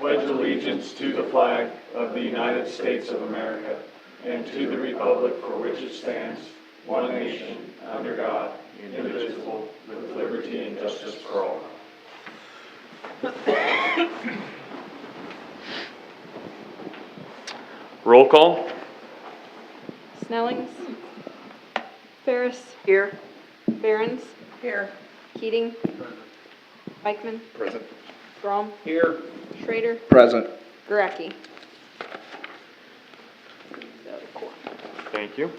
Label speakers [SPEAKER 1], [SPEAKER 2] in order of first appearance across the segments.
[SPEAKER 1] pledge allegiance to the flag of the United States of America and to the republic for which it stands, one nation, under God, indivisible, with liberty and justice for all.
[SPEAKER 2] Roll call.
[SPEAKER 3] Snellings. Ferris.
[SPEAKER 4] Here.
[SPEAKER 3] Behrens.
[SPEAKER 4] Here.
[SPEAKER 3] Keating. Eichmann.
[SPEAKER 5] Present.
[SPEAKER 3] Grom.
[SPEAKER 5] Here.
[SPEAKER 3] Schrader.
[SPEAKER 5] Present.
[SPEAKER 3] Gurecki.
[SPEAKER 2] Thank you.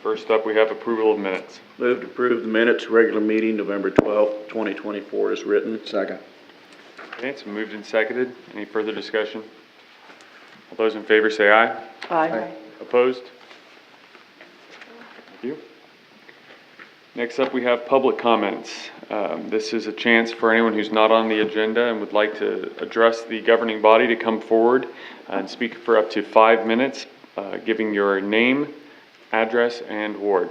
[SPEAKER 2] First up, we have approval of minutes.
[SPEAKER 6] Move to approve the minutes, regular meeting, November 12th, 2024 is written.
[SPEAKER 5] Second.
[SPEAKER 2] Okay, it's moved and seconded. Any further discussion? All those in favor say aye.
[SPEAKER 4] Aye.
[SPEAKER 2] Opposed? Thank you. Next up, we have public comments. This is a chance for anyone who's not on the agenda and would like to address the governing body to come forward and speak for up to 5 minutes, giving your name, address, and ward.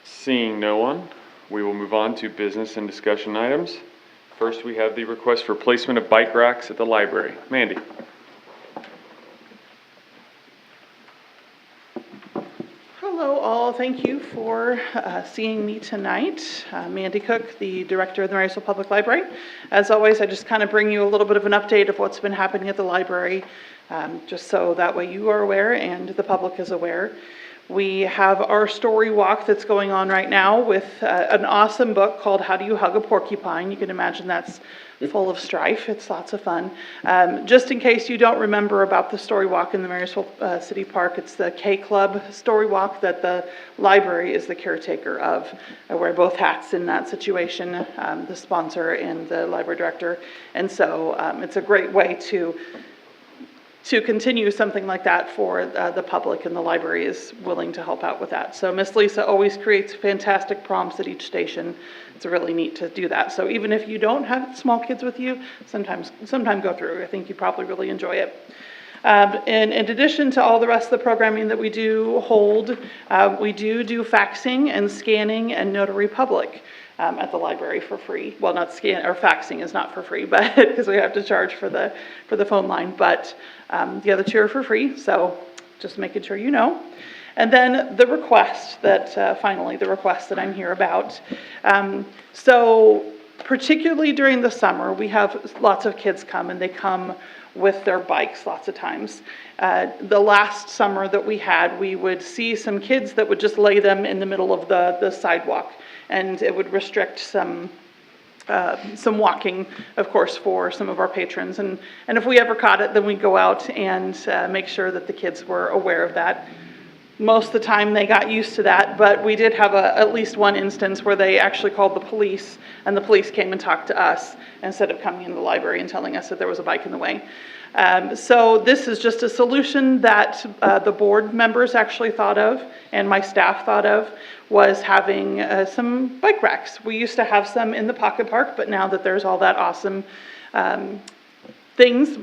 [SPEAKER 2] Seeing no one, we will move on to business and discussion items. First, we have the request for placement of bike racks at the library. Mandy.
[SPEAKER 4] Hello all, thank you for seeing me tonight. Mandy Cook, the director of the Marysville Public Library. As always, I just kind of bring you a little bit of an update of what's been happening at the library, just so that way you are aware and the public is aware. We have our story walk that's going on right now with an awesome book called How Do You Hug a Porcupine? You can imagine that's full of strife. It's lots of fun. Just in case you don't remember about the story walk in the Marysville City Park, it's the K Club story walk that the library is the caretaker of. I wear both hats in that situation, the sponsor and the library director. And so it's a great way to continue something like that for the public, and the library is willing to help out with that. So Miss Lisa always creates fantastic prompts at each station. It's really neat to do that. So even if you don't have small kids with you, sometime go through. I think you probably really enjoy it. And in addition to all the rest of the programming that we do hold, we do faxing and scanning and notary public at the library for free. Well, not scan or faxing is not for free, but because we have to charge for the phone line. But the other two are for free. So just making sure you know. And then the request that finally the request that I'm here about. So particularly during the summer, we have lots of kids come, and they come with their bikes lots of times. The last summer that we had, we would see some kids that would just lay them in the middle of the sidewalk, and it would restrict some walking, of course, for some of our patrons. And if we ever caught it, then we'd go out and make sure that the kids were aware of that. Most of the time they got used to that, but we did have at least one instance where they actually called the police, and the police came and talked to us instead of coming into the library and telling us that there was a bike in the way. So this is just a solution that the board members actually thought of, and my staff thought of, was having some bike racks. We used to have some in the pocket park, but now that there's all that awesome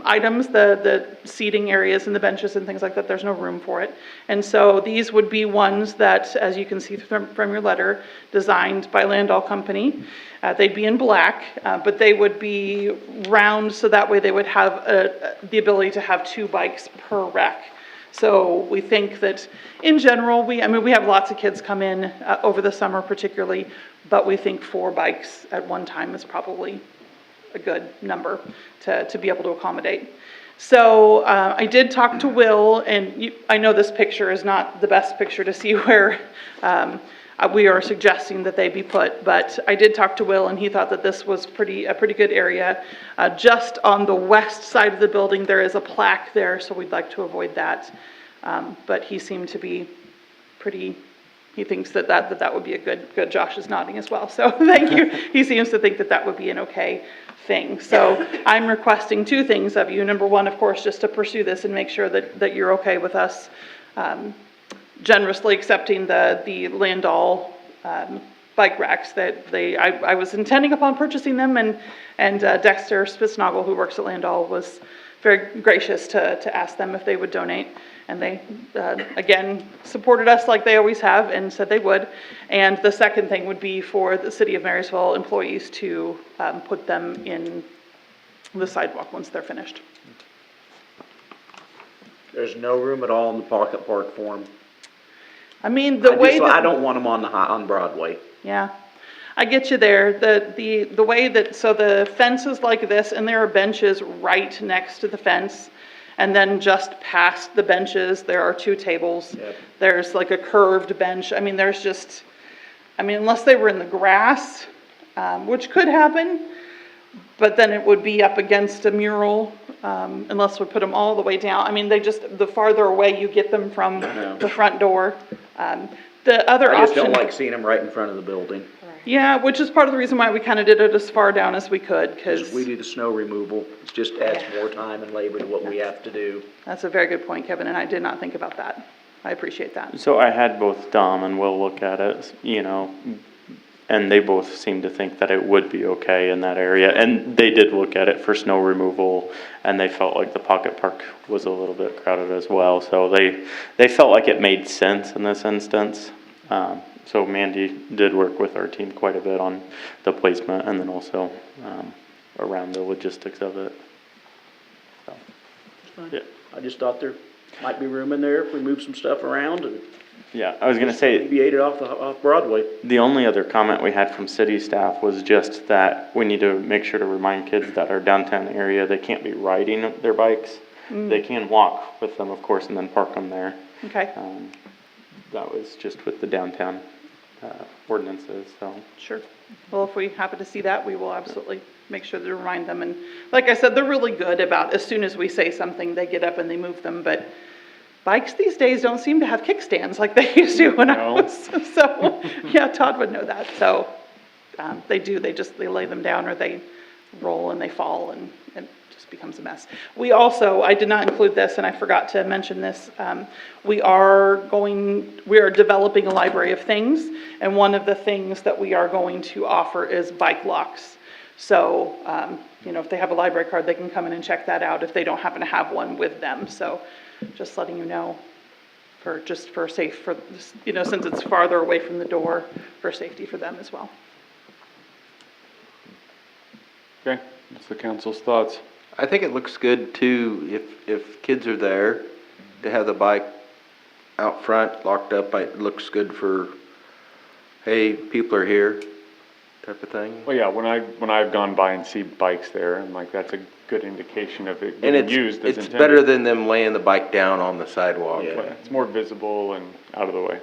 [SPEAKER 4] items, the seating areas and the benches and things like that, there's no room for it. And so these would be ones that, as you can see from your letter, designed by Landau Company. They'd be in black, but they would be round, so that way they would have the ability to have 2 bikes per rack. So we think that in general, we have lots of kids come in over the summer particularly, but we think 4 bikes at one time is probably a good number to be able to accommodate. So I did talk to Will, and I know this picture is not the best picture to see where we are suggesting that they be put, but I did talk to Will, and he thought that this was a pretty good area. Just on the west side of the building, there is a plaque there, so we'd like to avoid that. But he seemed to be pretty. He thinks that would be a good. Josh is nodding as well, so thank you. He seems to think that would be an okay thing. So I'm requesting 2 things of you. Number 1, of course, just to pursue this and make sure that you're okay with us generously accepting the Landau bike racks. I was intending upon purchasing them, and Dexter Spitznagel, who works at Landau, was very gracious to ask them if they would donate. And they, again, supported us like they always have and said they would. And the second thing would be for the City of Marysville employees to put them in the sidewalk once they're finished.
[SPEAKER 6] There's no room at all in the pocket park for them.
[SPEAKER 4] I mean, the way that...
[SPEAKER 6] I don't want them on Broadway.
[SPEAKER 4] Yeah, I get you there. The way that, so the fence is like this, and there are benches right next to the fence. And then just past the benches, there are 2 tables.
[SPEAKER 6] Yep.
[SPEAKER 4] There's like a curved bench. I mean, there's just, I mean, unless they were in the grass, which could happen, but then it would be up against a mural, unless we put them all the way down. I mean, they just, the farther away you get them from the front door. The other option.
[SPEAKER 6] I just don't like seeing them right in front of the building.
[SPEAKER 4] Yeah, which is part of the reason why we kind of did it as far down as we could, because.
[SPEAKER 6] We do the snow removal, it just adds more time and labor to what we have to do.
[SPEAKER 4] That's a very good point, Kevin, and I did not think about that. I appreciate that.
[SPEAKER 5] So I had both Dom and Will look at it, you know, and they both seemed to think that it would be okay in that area. And they did look at it for snow removal, and they felt like the pocket park was a little bit crowded as well. So they felt like it made sense in this instance. So Mandy did work with our team quite a bit on the placement and then also around the logistics of it. So, yeah.
[SPEAKER 6] I just thought there might be room in there if we move some stuff around and.
[SPEAKER 5] Yeah, I was gonna say,
[SPEAKER 6] Alleviate it off Broadway.
[SPEAKER 5] the only other comment we had from city staff was just that we need to make sure to remind kids that our downtown area, they can't be riding their bikes. They can walk with them, of course, and then park them there.
[SPEAKER 4] Okay,
[SPEAKER 5] That was just with the downtown ordinances, so.
[SPEAKER 4] sure. Well, if we happen to see that, we will absolutely make sure to remind them. And like I said, they're really good about, as soon as we say something, they get up and they move them. But bikes these days don't seem to have kickstands like they used to when I was. So, yeah, Todd would know that. So they do, they lay them down or they roll and they fall and it just becomes a mess. We also, I did not include this and I forgot to mention this. We are developing a library of things. And one of the things that we are going to offer is bike locks. So, you know, if they have a library card, they can come in and check that out if they don't happen to have one with them. So just letting you know since it's farther away from the door, for safety for them as well.
[SPEAKER 2] Okay, what's the council's thoughts?
[SPEAKER 7] I think it looks good too, if kids are there, to have the bike out front, locked up. It looks good for, hey, people are here, type of thing.
[SPEAKER 2] Well, yeah, when I've gone by and see bikes there, I'm like, that's a good indication of it
[SPEAKER 7] And
[SPEAKER 2] getting used as
[SPEAKER 7] it's
[SPEAKER 2] intended.
[SPEAKER 7] better than them laying the bike down on the sidewalk.
[SPEAKER 6] Yeah.
[SPEAKER 2] It's more visible and out of the way.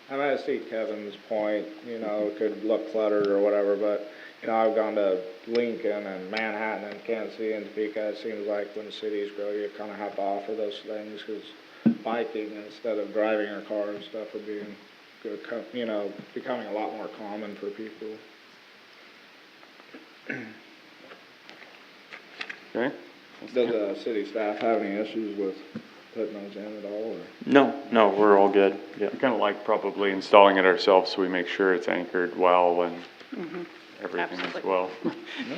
[SPEAKER 1] And I see Kevin's point, you know, it could look cluttered or whatever, but, you know, I've gone to Lincoln and Manhattan and Kansas City and Topeka. It seems like when cities grow, you kind of have to offer those things, because biking instead of driving your car and stuff would be, you know, becoming a lot more common for people.
[SPEAKER 2] Okay?
[SPEAKER 1] Does the city staff have any issues with putting those in at all, or?
[SPEAKER 5] No, we're all good, yeah.
[SPEAKER 2] We kind of like probably installing it ourselves so we make sure it's anchored well and everything as
[SPEAKER 4] Absolutely.
[SPEAKER 2] well.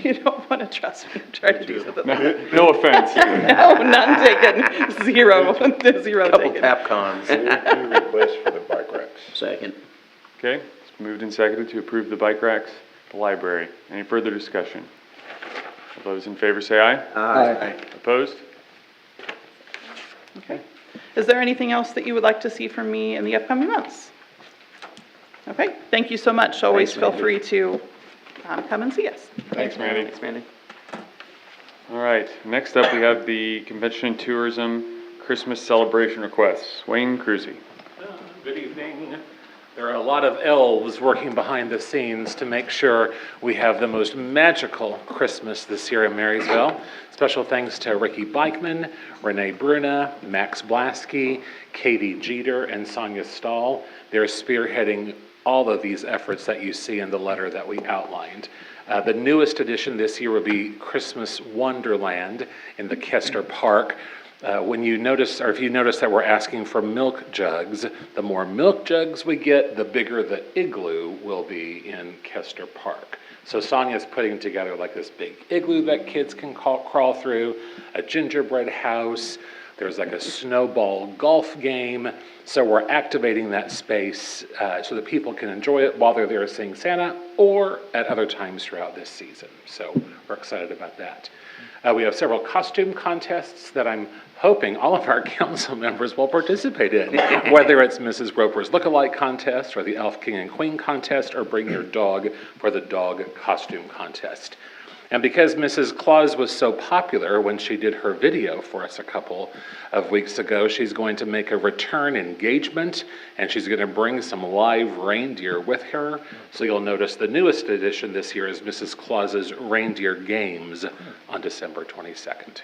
[SPEAKER 4] You don't want to trust me, try to do something.
[SPEAKER 2] No offense.
[SPEAKER 4] No, none taken, zero
[SPEAKER 7] Couple
[SPEAKER 4] taken.
[SPEAKER 7] Tapcons.
[SPEAKER 8] New request for the bike racks.
[SPEAKER 6] Second.
[SPEAKER 2] Okay, it's moved and seconded to approve the bike racks at the library. Any further discussion? All those in favor say aye.
[SPEAKER 7] Aye.
[SPEAKER 2] Opposed?
[SPEAKER 4] Okay. Is there anything else that you would like to see from me in the upcoming months? Okay, thank you so much. Always feel free to come and see us.
[SPEAKER 2] Thanks, Mandy.
[SPEAKER 5] Thanks, Mandy.
[SPEAKER 2] All right, next up we have the Convention and Tourism Christmas Celebration Requests. Wayne Cruzy.
[SPEAKER 9] Good evening. There are a lot of elves working behind the scenes to make sure we have the most magical Christmas this year in Marysville. Special thanks to Ricky Bikeman, Renee Bruna, Max Blasky, Katie Jeter, and Sonia Stahl. They're spearheading all of these efforts that you see in the letter that we outlined. The newest addition this year will be Christmas Wonderland in the Kester Park. When you notice, or if you notice that we're asking for milk jugs, the more milk jugs we get, the bigger the igloo will be in Kester Park. So Sonia's putting together like this big igloo that kids can crawl through, a gingerbread house. There's like a snowball golf game. So we're activating that space so that people can enjoy it while they're there seeing Santa or at other times throughout this season. So we're excited about that. We have several costume contests that I'm hoping all of our council members will participate in, whether it's Mrs. Roper's Lookalike Contest or the Elf King and Queen Contest or Bring Your Dog for the Dog Costume Contest. And because Mrs. Claus was so popular when she did her video for us a couple of weeks ago, she's going to make a return engagement, and she's going to bring some live reindeer with her. So you'll notice the newest addition this year is Mrs. Claus's Reindeer Games on December 22nd.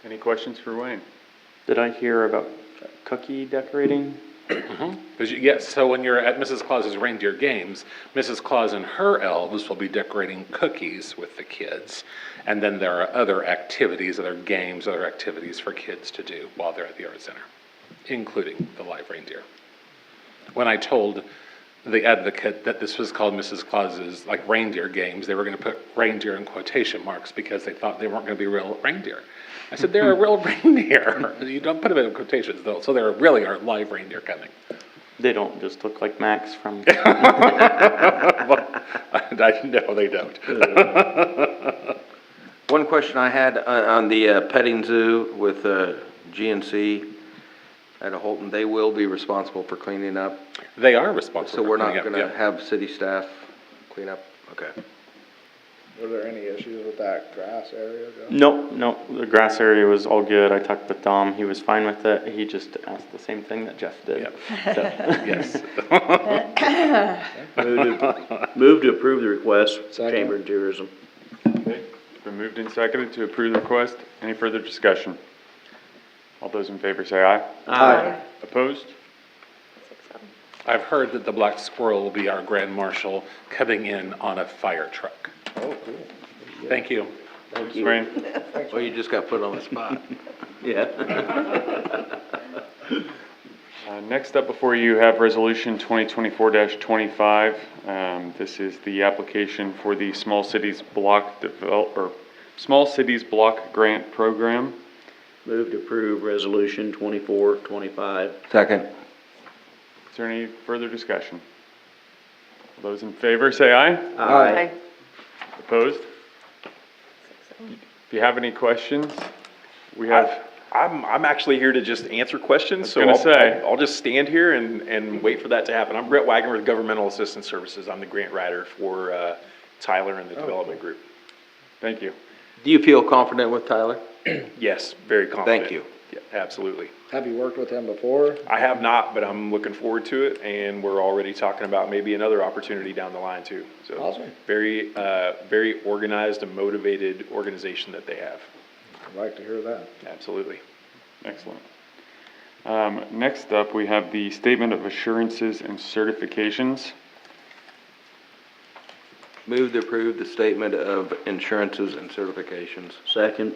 [SPEAKER 2] Any questions for Wayne?
[SPEAKER 5] Did I hear about cookie decorating?
[SPEAKER 9] Yes, so when you're at Mrs. Claus's Reindeer Games, Mrs. Claus and her elves will be decorating cookies with the kids. And then there are other activities, other games, other activities for kids to do while they're at the Art Center, including the live reindeer. When I told the advocate that this was called Mrs. Claus's Reindeer Games, they were going to put reindeer in quotation marks because they thought they weren't going to be real reindeer. I said, they're a real reindeer. You don't put them in quotations, though, so there really are live reindeer coming.
[SPEAKER 5] They don't just look like Max from...
[SPEAKER 9] No, they don't.
[SPEAKER 7] One question I had on the petting zoo with GNC at Holton, they will be responsible for cleaning up?
[SPEAKER 9] They are responsible
[SPEAKER 7] So
[SPEAKER 9] for
[SPEAKER 7] we're not
[SPEAKER 9] cleaning up,
[SPEAKER 7] going to
[SPEAKER 9] yeah.
[SPEAKER 7] have city staff clean up? Okay.
[SPEAKER 8] Were there any issues with that grass area, Joe?
[SPEAKER 5] No, the grass area was all good. I talked with Dom. He was fine with it. He just asked the same thing that Jeff did.
[SPEAKER 9] Yep.
[SPEAKER 5] So.
[SPEAKER 9] Yes.
[SPEAKER 6] Move to approve the request,
[SPEAKER 8] Second.
[SPEAKER 6] Chamber and Tourism.
[SPEAKER 2] Okay, it's been moved and seconded to approve the request. Any further discussion? All those in favor say aye.
[SPEAKER 3] Aye.
[SPEAKER 2] Opposed?
[SPEAKER 9] I've heard that the Black Squirrel will be our grand marshal coming in on a fire truck.
[SPEAKER 8] Oh, cool.
[SPEAKER 9] Thank you.
[SPEAKER 2] Thanks, Wayne.
[SPEAKER 7] Well, you just got put on the spot.
[SPEAKER 6] Yeah.
[SPEAKER 2] Next up before you have Resolution 2024-25. This is the application for the Small Cities Block Grant Program.
[SPEAKER 6] Move to approve Resolution 2425.
[SPEAKER 7] Second.
[SPEAKER 2] Is there any further discussion? All those in favor say aye.
[SPEAKER 3] Aye.
[SPEAKER 2] Opposed? If you have any questions, we have,
[SPEAKER 10] I'm actually here to just answer questions, so
[SPEAKER 2] I was gonna say.
[SPEAKER 10] I'll just stand here and wait for that to happen. I'm Brett Wagner with Governmental Assistance Services. I'm the grant writer for Tyler and the development group.
[SPEAKER 2] thank you.
[SPEAKER 7] Do you feel confident with Tyler?
[SPEAKER 10] Yes, very confident.
[SPEAKER 7] Thank you.
[SPEAKER 10] Yeah, absolutely.
[SPEAKER 8] Have you worked with him before?
[SPEAKER 10] I have not, but I'm looking forward to it, and we're already talking about maybe another opportunity down the line too. So
[SPEAKER 8] Awesome.
[SPEAKER 10] very organized and motivated organization that they have.
[SPEAKER 8] I'd like to hear that.
[SPEAKER 10] Absolutely.
[SPEAKER 2] Excellent. Next up, we have the Statement of Assurances and Certifications.
[SPEAKER 7] Move to approve the statement of insurances and certifications.
[SPEAKER 6] Second.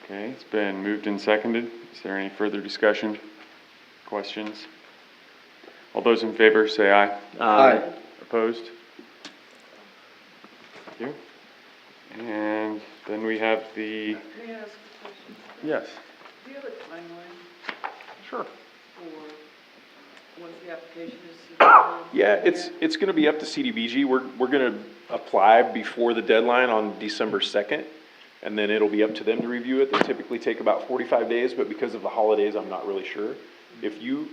[SPEAKER 2] Okay, it's been moved and seconded. Is there any further discussion? Questions? All those in favor say aye.
[SPEAKER 8] Aye.
[SPEAKER 2] Opposed? Thank you. And then we have the,
[SPEAKER 4] May I ask a question?
[SPEAKER 2] yes,
[SPEAKER 4] Do you have a timeline
[SPEAKER 10] Sure.
[SPEAKER 4] for once the application is submitted?
[SPEAKER 10] Yeah, it's gonna be up to CDBG. We're gonna apply before the deadline on December 2nd, and then it'll be up to them to review it. They typically take about 45 days, but because of the holidays, I'm not really sure. If you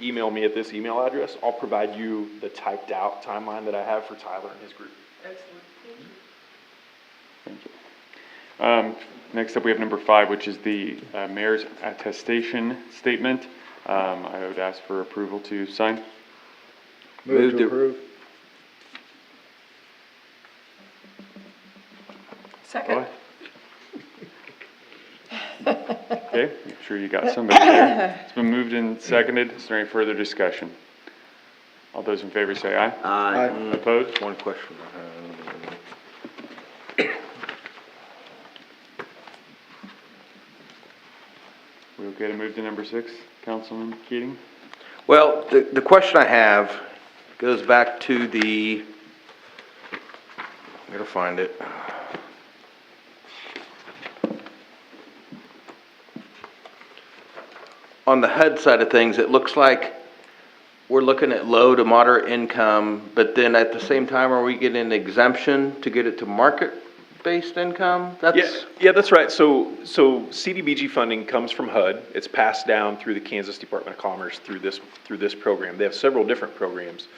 [SPEAKER 10] email me at this email address, I'll provide you the typed out timeline that I have for Tyler and his group.
[SPEAKER 4] Excellent, thank you.
[SPEAKER 2] thank you. Next up, we have number 5, which is the mayor's attestation statement. I would ask for approval to sign.
[SPEAKER 8] Move to approve.
[SPEAKER 3] Second.
[SPEAKER 2] Okay, make sure you got somebody there. It's been moved and seconded. Is there any further discussion? All those in favor say aye.
[SPEAKER 8] Aye.
[SPEAKER 2] Opposed?
[SPEAKER 7] One question.
[SPEAKER 2] We okay to move to number 6, Councilman Keating?
[SPEAKER 7] Well, the question I have goes back to the Gotta find it. On the HUD side of things, it looks like we're looking at low to moderate income, but then at the same time, are we getting an exemption to get it to market-based income?
[SPEAKER 10] Yeah, that's right. So CDBG funding comes from HUD. It's passed down through the Kansas Department of Commerce through this program. They have several different programs.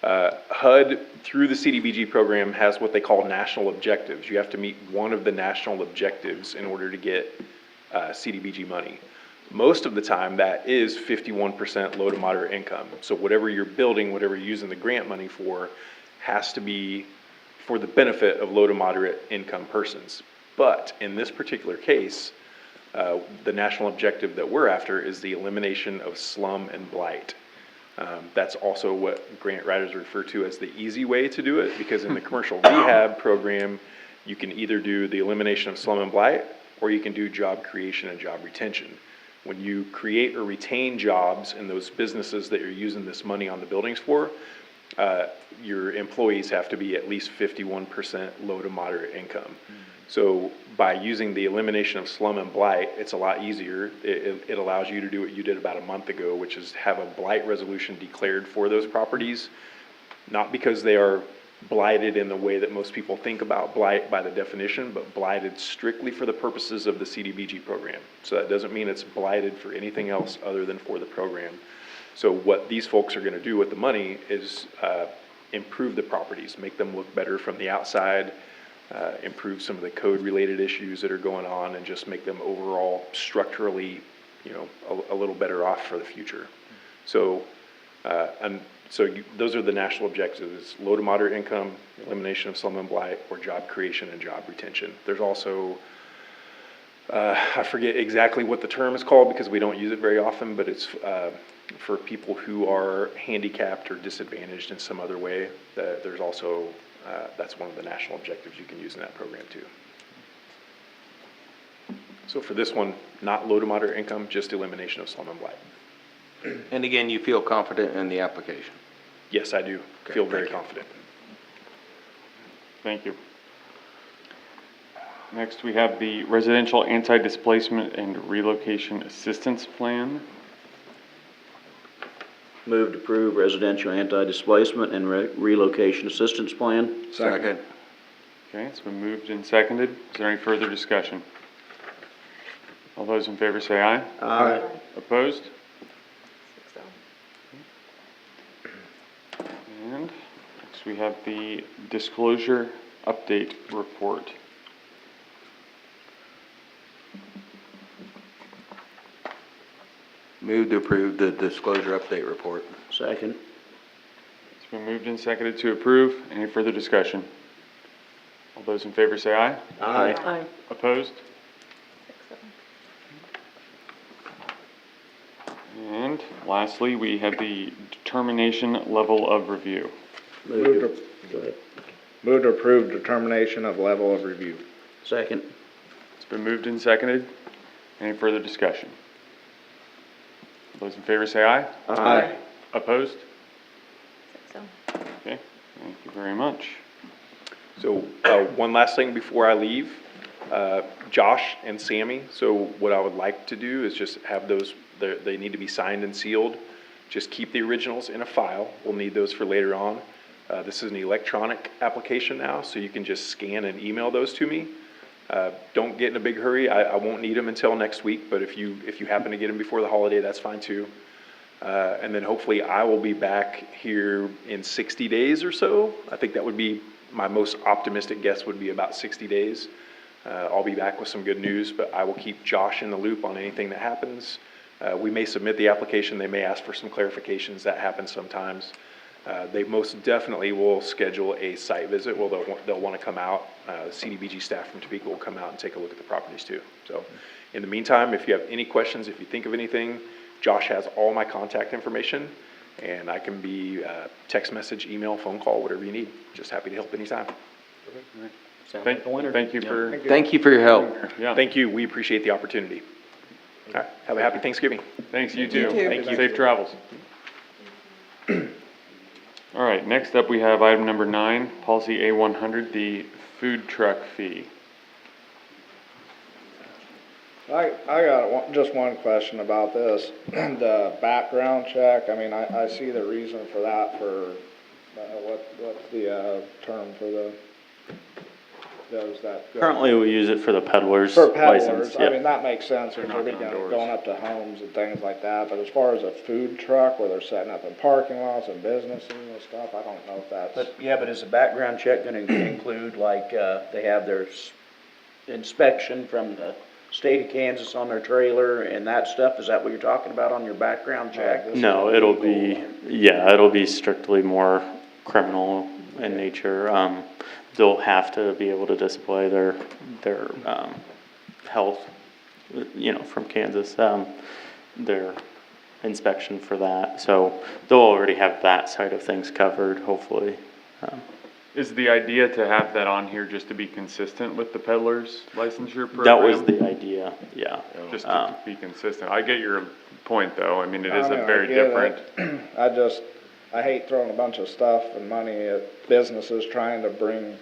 [SPEAKER 10] HUD, through the CDBG program, has what they call national objectives. You have to meet one of the national objectives in order to get CDBG money. Most of the time, that is 51% low to moderate income. So whatever you're building, whatever you're using the grant money for, has to be for the benefit of low to moderate income persons. But in this particular case, the national objective that we're after is the elimination of slum and blight. That's also what grant writers refer to as the easy way to do it, because in the commercial rehab program, you can either do the elimination of slum and blight, or you can do job creation and job retention. When you create or retain jobs in those businesses that you're using this money on the buildings for, your employees have to be at least 51% low to moderate income. So by using the elimination of slum and blight, it's a lot easier. It allows you to do what you did about a month ago, which is have a blight resolution declared for those properties, not because they are blighted in the way that most people think about blight by the definition, but blighted strictly for the purposes of the CDBG program. So that doesn't mean it's blighted for anything else other than for the program. So what these folks are gonna do with the money is improve the properties, make them look better from the outside, improve some of the code-related issues that are going on, and just make them overall structurally, a little better off for the future. So, those are the national objectives: low to moderate income, elimination of slum and blight, or job creation and job retention. There's also, I forget exactly what the term is called because we don't use it very often, but it's for people who are handicapped or disadvantaged in some other way. There's also, that's one of the national objectives you can use in that program too. So for this one, not low to moderate income, just elimination of slum and blight.
[SPEAKER 7] And again, you feel confident in the application?
[SPEAKER 10] Yes, I do.
[SPEAKER 7] Okay,
[SPEAKER 10] Feel very
[SPEAKER 7] thank you.
[SPEAKER 10] confident.
[SPEAKER 2] Thank you. Next, we have the Residential Anti-Displacement and Relocation Assistance Plan.
[SPEAKER 6] Move to approve residential anti-displacement and relocation assistance plan.
[SPEAKER 7] Second.
[SPEAKER 2] Okay, it's been moved and seconded. Is there any further discussion? All those in favor say aye.
[SPEAKER 6] Aye.
[SPEAKER 2] Opposed?
[SPEAKER 3] 6-0.
[SPEAKER 2] And next we have the Disclosure Update Report.
[SPEAKER 7] Move to approve the disclosure update report.
[SPEAKER 6] Second.
[SPEAKER 2] It's been moved and seconded to approve. Any further discussion? All those in favor say aye.
[SPEAKER 6] Aye.
[SPEAKER 2] Opposed?
[SPEAKER 3] 6-0.
[SPEAKER 2] And lastly, we have the Determination Level of Review.
[SPEAKER 8] Move to approve determination of level of review.
[SPEAKER 6] Second.
[SPEAKER 2] It's been moved and seconded. Any further discussion? All those in favor say aye.
[SPEAKER 6] Aye.
[SPEAKER 2] Opposed?
[SPEAKER 3] 6-0.
[SPEAKER 2] Okay, thank you very much.
[SPEAKER 10] So one last thing before I leave, Josh and Sammy, so what I would like to do is just have those, they need to be signed and sealed. Just keep the originals in a file. We'll need those for later on. This is an electronic application now, so you can just scan and email those to me. Don't get in a big hurry. I won't need them until next week, but if you happen to get them before the holiday, that's fine too. And then hopefully I will be back here in 60 days or so. I think that would be my most optimistic guess, would be about 60 days. I'll be back with some good news, but I will keep Josh in the loop on anything that happens. We may submit the application. They may ask for some clarifications. That happens sometimes. They most definitely will schedule a site visit. Well, they'll want to come out. CDBG staff from Topeka will come out and take a look at the properties too. So in the meantime, if you have any questions, if you think of anything, Josh has all my contact information, and I can be text message, email, phone call, whatever you need. Just happy to help anytime.
[SPEAKER 2] Thank you for,
[SPEAKER 7] Thank you for your help.
[SPEAKER 2] yeah.
[SPEAKER 10] Thank you. We appreciate the opportunity. All right. Have a happy Thanksgiving.
[SPEAKER 2] Thanks, you too.
[SPEAKER 3] too.
[SPEAKER 2] Thank you. Safe travels. All right, next up we have item number 9, policy A100, the food truck fee.
[SPEAKER 8] I got just one question about this. The background check, I mean, I see the reason for that for, what's the, term for those that go?
[SPEAKER 5] Currently, we use it for the peddler's
[SPEAKER 8] For
[SPEAKER 5] license,
[SPEAKER 8] peddlers, I mean,
[SPEAKER 5] yeah.
[SPEAKER 8] that makes sense, if
[SPEAKER 2] They're
[SPEAKER 8] they're
[SPEAKER 2] knocking on doors.
[SPEAKER 8] going up to homes and things like that, but as far as a food truck where they're setting up in parking lots and businesses and stuff, I don't know if that's.
[SPEAKER 6] But is the background check gonna include, like, they have their inspection from the state of Kansas on their trailer and that stuff? Is that what you're talking about on your background check?
[SPEAKER 5] No, it'll be, yeah, it'll be strictly more criminal in nature. They'll have to be able to display their health, you know, from Kansas, their inspection for that. So they'll already have that side of things covered, hopefully.
[SPEAKER 2] Is the idea to have that on here just to be consistent with the peddler's licensure program?
[SPEAKER 5] That was the idea, yeah.
[SPEAKER 2] Just to be consistent. I get your point, though. I mean, it is
[SPEAKER 8] I
[SPEAKER 2] a
[SPEAKER 8] mean, I
[SPEAKER 2] very
[SPEAKER 8] get
[SPEAKER 2] different.
[SPEAKER 8] it. I hate throwing a bunch of stuff and money at businesses trying to bring,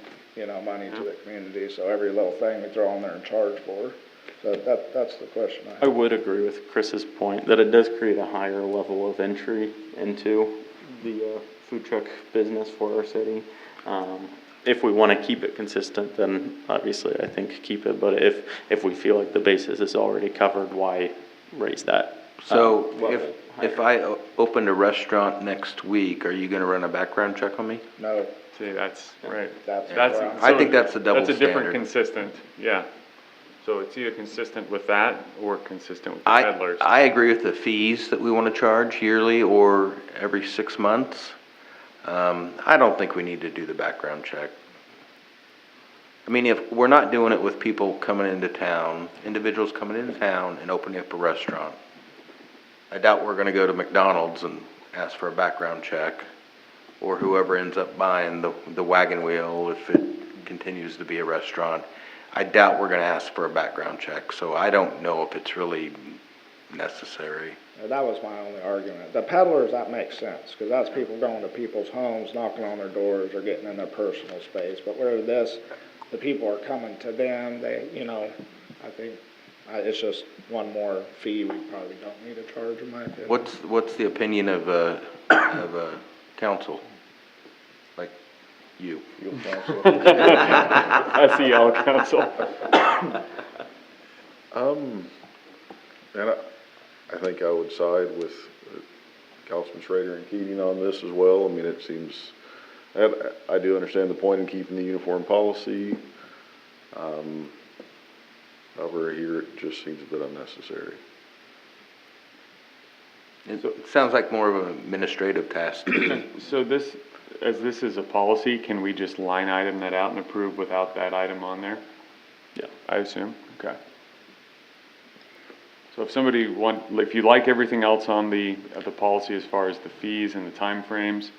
[SPEAKER 8] money to the community, so every little thing we throw on there and charge for. So that's the question I
[SPEAKER 5] I
[SPEAKER 8] have.
[SPEAKER 5] would agree with Chris's point that it does create a higher level of entry into the food truck business for our city. If we want to keep it consistent, then obviously I think keep it, but if we feel like the basis is already covered, why raise that?
[SPEAKER 7] So
[SPEAKER 5] level
[SPEAKER 7] if
[SPEAKER 5] higher?
[SPEAKER 7] I opened a restaurant next week, are you gonna run a background check on me?
[SPEAKER 8] No,
[SPEAKER 2] See, that's, right.
[SPEAKER 8] that's.
[SPEAKER 7] I think that's a double
[SPEAKER 2] That's a different
[SPEAKER 7] standard.
[SPEAKER 2] consistent, yeah. So it's either consistent with that or consistent with the peddlers.
[SPEAKER 7] I agree with the fees that we wanna charge yearly or every 6 months. I don't think we need to do the background check. I mean, if we're not doing it with people coming into town, individuals coming into town and opening up a restaurant, I doubt we're gonna go to McDonald's and ask for a background check, or whoever ends up buying the wagon wheel if it continues to be a restaurant. I doubt we're gonna ask for a background check, so I don't know if it's really necessary.
[SPEAKER 8] That was my only argument. The peddlers, that makes sense, because that's people going to people's homes, knocking on their doors, or getting in their personal space. But where this, the people are coming to them, I think it's just one more fee we probably don't need to charge, in my opinion.
[SPEAKER 7] What's the opinion of council? Like you?
[SPEAKER 8] You'll cancel.
[SPEAKER 2] SEL council.
[SPEAKER 11] And I think I would side with Councilman Schrader and Keating on this as well. I mean, it seems, I do understand the point in keeping the uniform policy. However, here it just seems a bit unnecessary.
[SPEAKER 7] It sounds like more of an administrative task to me.
[SPEAKER 2] So as this is a policy, can we just line item that out and approve without that item on there?
[SPEAKER 5] Yeah.
[SPEAKER 2] I assume, okay. So if you like everything else on the policy as far as the fees and the timeframes,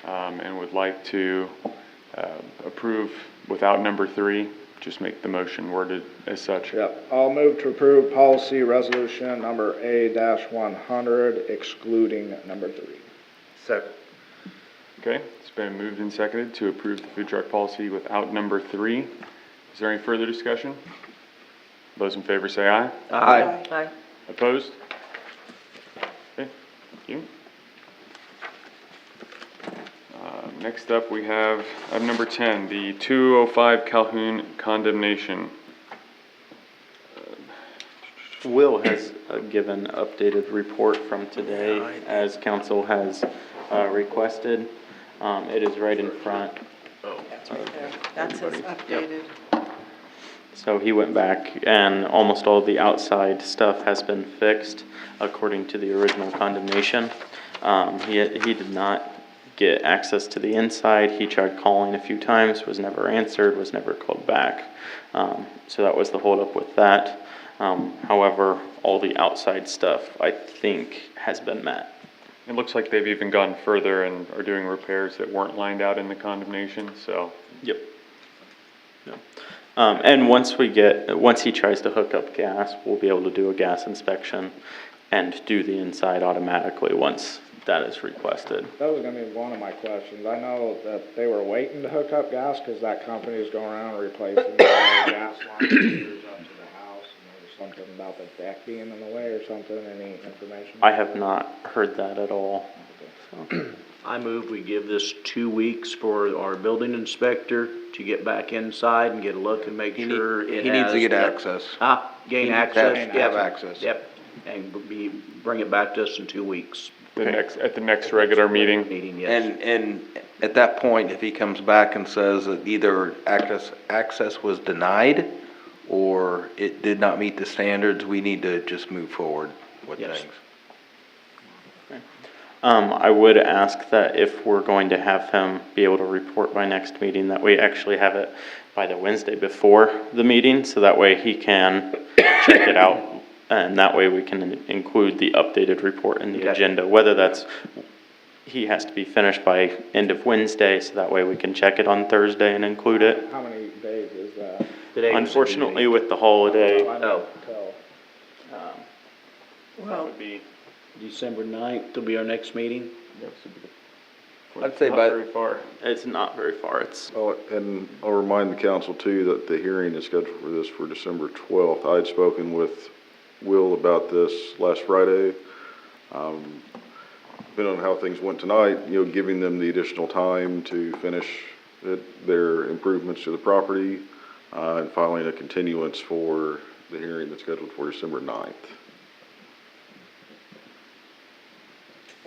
[SPEAKER 2] and would like to, approve without number 3, just make the motion worded as such.
[SPEAKER 8] Yep, I'll move to approve policy resolution number A-100 excluding number 3.
[SPEAKER 7] Second.
[SPEAKER 2] Okay, it's been moved and seconded to approve the food truck policy without number 3. Is there any further discussion? Those in favor say aye.
[SPEAKER 7] Aye.
[SPEAKER 3] Aye.
[SPEAKER 2] Opposed? Okay, thank you. Next up, we have item number 10, the 205 Calhoun condemnation.
[SPEAKER 5] Will has given updated report from today as council has requested. It is right in front.
[SPEAKER 12] That's his updated.
[SPEAKER 5] So he went back and almost all the outside stuff has been fixed according to the original condemnation. He did not get access to the inside. He tried calling a few times, was never answered, was never called back. So that was the holdup with that. However, all the outside stuff, I think, has been met.
[SPEAKER 2] It looks like they've even gone further and are doing repairs that weren't lined out in the condemnation, so.
[SPEAKER 5] Yep. Yep. And once he tries to hook up gas, we'll be able to do a gas inspection and do the inside automatically once that is requested.
[SPEAKER 8] That was gonna be one of my questions. I know that they were waiting to hook up gas, cause that company is going around replacing the gas lines that goes up to the house. And there was something about the deck being in the way or something, any information?
[SPEAKER 5] I have not heard that at all. So,
[SPEAKER 6] I move we give this 2 weeks for our building inspector to get back inside and get a look and make
[SPEAKER 7] He
[SPEAKER 6] sure it has.
[SPEAKER 7] he needs to get
[SPEAKER 6] the-
[SPEAKER 7] access.
[SPEAKER 6] Gain
[SPEAKER 7] He needs to
[SPEAKER 6] access?
[SPEAKER 7] have access.
[SPEAKER 6] Yep, and bring it back to us in 2 weeks.
[SPEAKER 2] At the next regular meeting.
[SPEAKER 6] Meeting, yes.
[SPEAKER 7] And at that point, if he comes back and says that either access was denied or it did not meet the standards, we need to just move forward with
[SPEAKER 6] Yes.
[SPEAKER 7] things.
[SPEAKER 5] I would ask that if we're going to have him be able to report by next meeting, that we actually have it by the Wednesday before the meeting, so that way he can check it out. And that way we can include the updated report in the
[SPEAKER 6] Okay.
[SPEAKER 5] agenda, whether that's, he has to be finished by end of Wednesday, so that way we can check it on Thursday and include it.
[SPEAKER 8] How many days is that?
[SPEAKER 6] Today was
[SPEAKER 5] Unfortunately, with the holiday,
[SPEAKER 8] I
[SPEAKER 6] Oh.
[SPEAKER 8] know until-
[SPEAKER 5] that
[SPEAKER 6] Well,
[SPEAKER 5] would be.
[SPEAKER 6] December 9th will be our next meeting.
[SPEAKER 7] I'd say
[SPEAKER 5] Not
[SPEAKER 7] by,
[SPEAKER 5] very far. It's not very far, it's,
[SPEAKER 11] Oh, and I'll remind the council too that the hearing is scheduled for this for December 12th. I had spoken with Will about this last Friday. Depending on how things went tonight, giving them the additional time to finish their improvements to the property, and filing a continuance for the hearing that's scheduled for December 9th.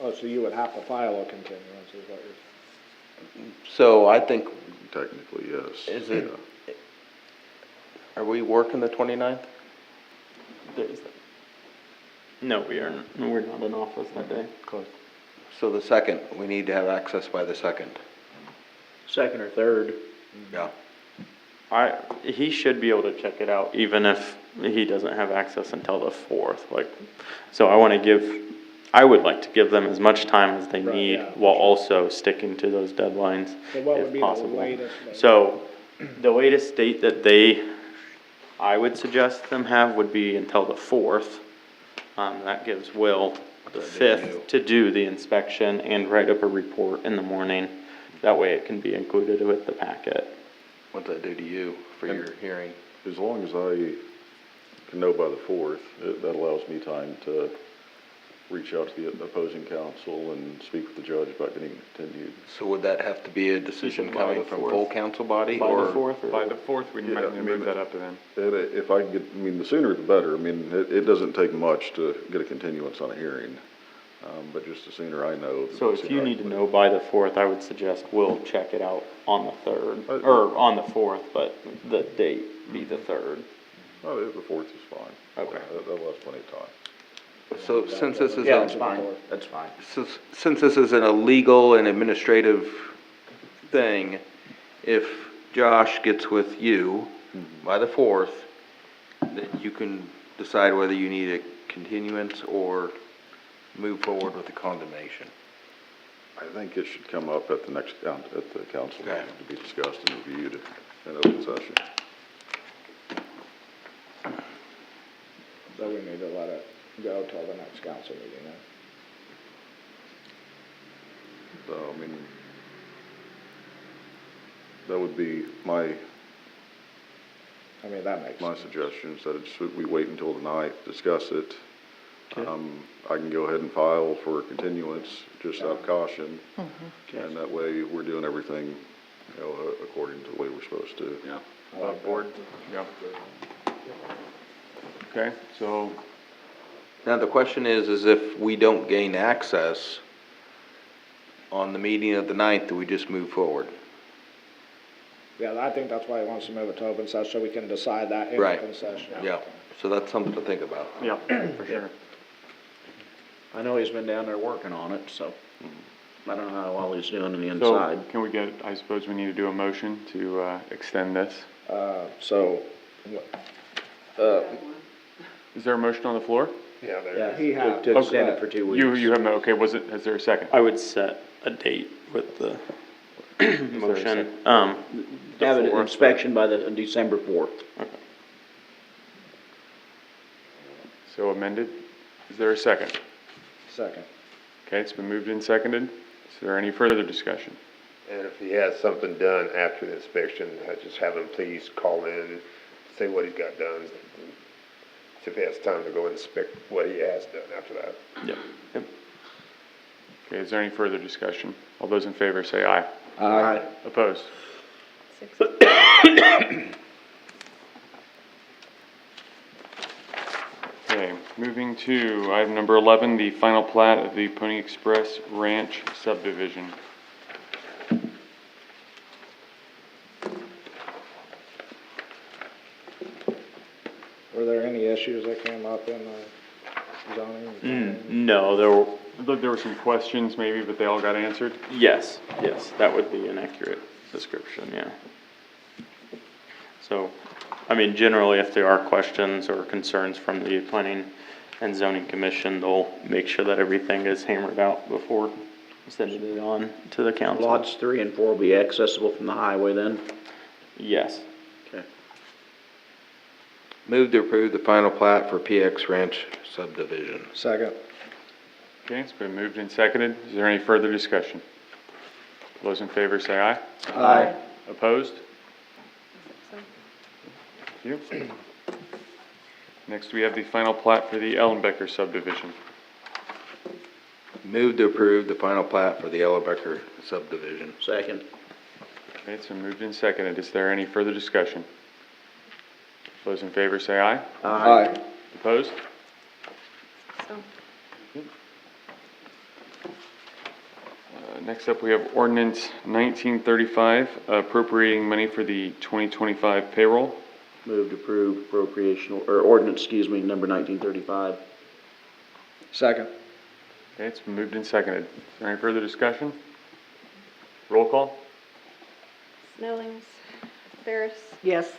[SPEAKER 8] Oh, so you would have to file a continuance, is what you're saying?
[SPEAKER 7] so I think,
[SPEAKER 11] Technically, yes.
[SPEAKER 7] Is it-
[SPEAKER 11] Yeah.
[SPEAKER 7] are we working the 29th?
[SPEAKER 5] there's, no, we're not in office that day.
[SPEAKER 7] So the 2nd, we need to have access by the 2nd.
[SPEAKER 6] Second or third.
[SPEAKER 7] Yeah.
[SPEAKER 5] He should be able to check it out, even if he doesn't have access until the 4th, so I would like to give them as much time as they
[SPEAKER 8] Right,
[SPEAKER 5] need,
[SPEAKER 8] yeah,
[SPEAKER 5] while
[SPEAKER 8] sure.
[SPEAKER 5] also sticking to those deadlines,
[SPEAKER 8] So what would
[SPEAKER 5] if
[SPEAKER 8] be the
[SPEAKER 5] possible.
[SPEAKER 8] latest date?
[SPEAKER 5] So, the latest date that I would suggest them have would be until the 4th. That gives Will the 5th to do the inspection and write up a report in the morning. That way it can be included with the packet.
[SPEAKER 7] What's that do to you for your hearing?
[SPEAKER 11] As long as I can know by the 4th, that allows me time to reach out to the opposing counsel and speak with the judge about getting it continued.
[SPEAKER 7] So would that have to be a decision
[SPEAKER 2] By
[SPEAKER 7] coming
[SPEAKER 2] the
[SPEAKER 7] from
[SPEAKER 2] 4th.
[SPEAKER 7] full council body?
[SPEAKER 5] By the
[SPEAKER 7] or
[SPEAKER 5] 4th, or?
[SPEAKER 2] By the 4th, we
[SPEAKER 11] Yeah,
[SPEAKER 2] might
[SPEAKER 11] I mean,
[SPEAKER 2] move that up to then.
[SPEAKER 11] And if I can get, the sooner the better. It doesn't take much to get a continuance on a hearing, but just the sooner I know.
[SPEAKER 5] So
[SPEAKER 11] the
[SPEAKER 5] if
[SPEAKER 11] sooner
[SPEAKER 5] you
[SPEAKER 11] I
[SPEAKER 5] need to
[SPEAKER 11] can-
[SPEAKER 5] know by the 4th, I would suggest we'll check it out on the 3rd,
[SPEAKER 11] Uh,
[SPEAKER 5] or on the 4th, but the date be the 3rd.
[SPEAKER 11] Oh, the 4th is fine.
[SPEAKER 5] Okay.
[SPEAKER 11] That allows plenty of time.
[SPEAKER 7] So since this is,
[SPEAKER 6] Yeah, that's fine, that's fine.
[SPEAKER 7] since this is an illegal and administrative thing, if Josh gets with you by the 4th, then you can decide whether you need a continuance or move forward with the condemnation.
[SPEAKER 11] I think it should come up at the next, at the council
[SPEAKER 7] Okay.
[SPEAKER 11] meeting to be discussed and reviewed in open session.
[SPEAKER 8] So we need to let it go till the next council meeting then?
[SPEAKER 11] So, that would be my
[SPEAKER 8] I mean, that makes sense.
[SPEAKER 11] suggestion, is that we wait until the 9th, discuss it. I can go ahead and file for a continuance, just out of caution. And that way, we're doing everything, according to the way we're supposed to.
[SPEAKER 2] Yeah. Board, yeah. Okay, so,
[SPEAKER 7] Now, the question is if we don't gain access on the meeting of the 9th, do we just move forward?
[SPEAKER 8] Yeah, I think that's why he wants to move it to open session, so we can decide that in
[SPEAKER 7] Right.
[SPEAKER 8] open session.
[SPEAKER 7] Yeah, so that's something to think about.
[SPEAKER 2] yeah, for sure.
[SPEAKER 6] I know he's been down there working on it, so I don't know how well he's doing on the
[SPEAKER 2] So,
[SPEAKER 6] inside.
[SPEAKER 2] can we get, I suppose we need to do a motion to, extend this? Is there a motion on the floor?
[SPEAKER 6] Yeah,
[SPEAKER 8] he had-
[SPEAKER 6] to extend it for 2 weeks.
[SPEAKER 2] You have no, okay, is there a second?
[SPEAKER 5] I would set a date with the motion. The
[SPEAKER 6] Have an
[SPEAKER 5] 4th.
[SPEAKER 6] inspection by the December 4th.
[SPEAKER 2] So amended, is there a second?
[SPEAKER 8] Second.
[SPEAKER 2] Okay, it's been moved and seconded. Is there any further discussion?
[SPEAKER 13] And if he has something done after the inspection, just have him please call in, say what he's got done. See if he has time to go inspect what he has done after that.
[SPEAKER 5] Yep. Yep.
[SPEAKER 2] Okay, is there any further discussion? All those in favor say aye.
[SPEAKER 6] Aye.
[SPEAKER 2] Opposed?
[SPEAKER 3] 6-0.
[SPEAKER 2] Okay, moving to item number 11, the final plat of the Pony Express Ranch subdivision.
[SPEAKER 8] Were there any issues that came up in the zoning?
[SPEAKER 5] No, there were,
[SPEAKER 2] Look, there were some questions maybe, but they all got answered.
[SPEAKER 5] yes, that would be an accurate description, yeah. So, I mean, generally, if there are questions or concerns from the planning and zoning commission, they'll make sure that everything is hammered out before sending it on to the council.
[SPEAKER 6] Lots 3 and 4 will be accessible from the highway then?
[SPEAKER 5] Yes.
[SPEAKER 6] Okay.
[SPEAKER 7] Move to approve the final plat for PX Ranch subdivision.
[SPEAKER 8] Second.
[SPEAKER 2] Okay, it's been moved and seconded. Is there any further discussion? Those in favor say aye.
[SPEAKER 6] Aye.
[SPEAKER 2] Opposed? Thank you. Next, we have the final plat for the Ellenbecker subdivision.
[SPEAKER 7] Move to approve the final plat for the Ellenbecker subdivision.
[SPEAKER 6] Second.
[SPEAKER 2] Okay, it's been moved and seconded. Is there any further discussion? Those in favor say aye.
[SPEAKER 6] Aye.
[SPEAKER 2] Opposed?
[SPEAKER 3] So,
[SPEAKER 2] Next up, we have ordinance 1935, appropriating money for the 2025 payroll.
[SPEAKER 6] Move to approve appropriation, or ordinance, number 1935.
[SPEAKER 8] Second.
[SPEAKER 2] Okay, it's been moved and seconded. Is there any further discussion? Roll call?
[SPEAKER 3] Snellings, Ferris,
[SPEAKER 12] Yes.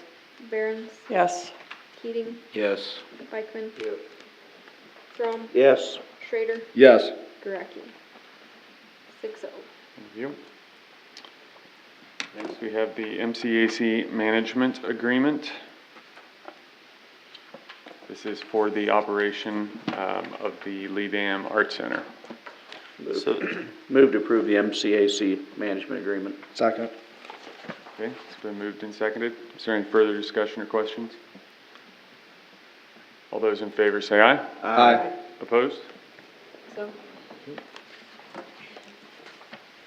[SPEAKER 3] Barons,
[SPEAKER 12] Yes.
[SPEAKER 3] Keating,
[SPEAKER 7] Yes.
[SPEAKER 3] Bikeman. Strom,
[SPEAKER 6] Yes.
[SPEAKER 3] Schrader,
[SPEAKER 8] Yes.
[SPEAKER 3] Gurecki. 6-0.
[SPEAKER 2] Thank you. Next, we have the MCAC management agreement. This is for the operation of the Lee Dam Art Center.
[SPEAKER 5] So,
[SPEAKER 6] Move to approve the MCAC management agreement.
[SPEAKER 8] Second.
[SPEAKER 2] Okay, it's been moved and seconded. Is there any further discussion or questions? All those in favor say aye.
[SPEAKER 8] Aye.
[SPEAKER 2] Opposed?
[SPEAKER 3] So,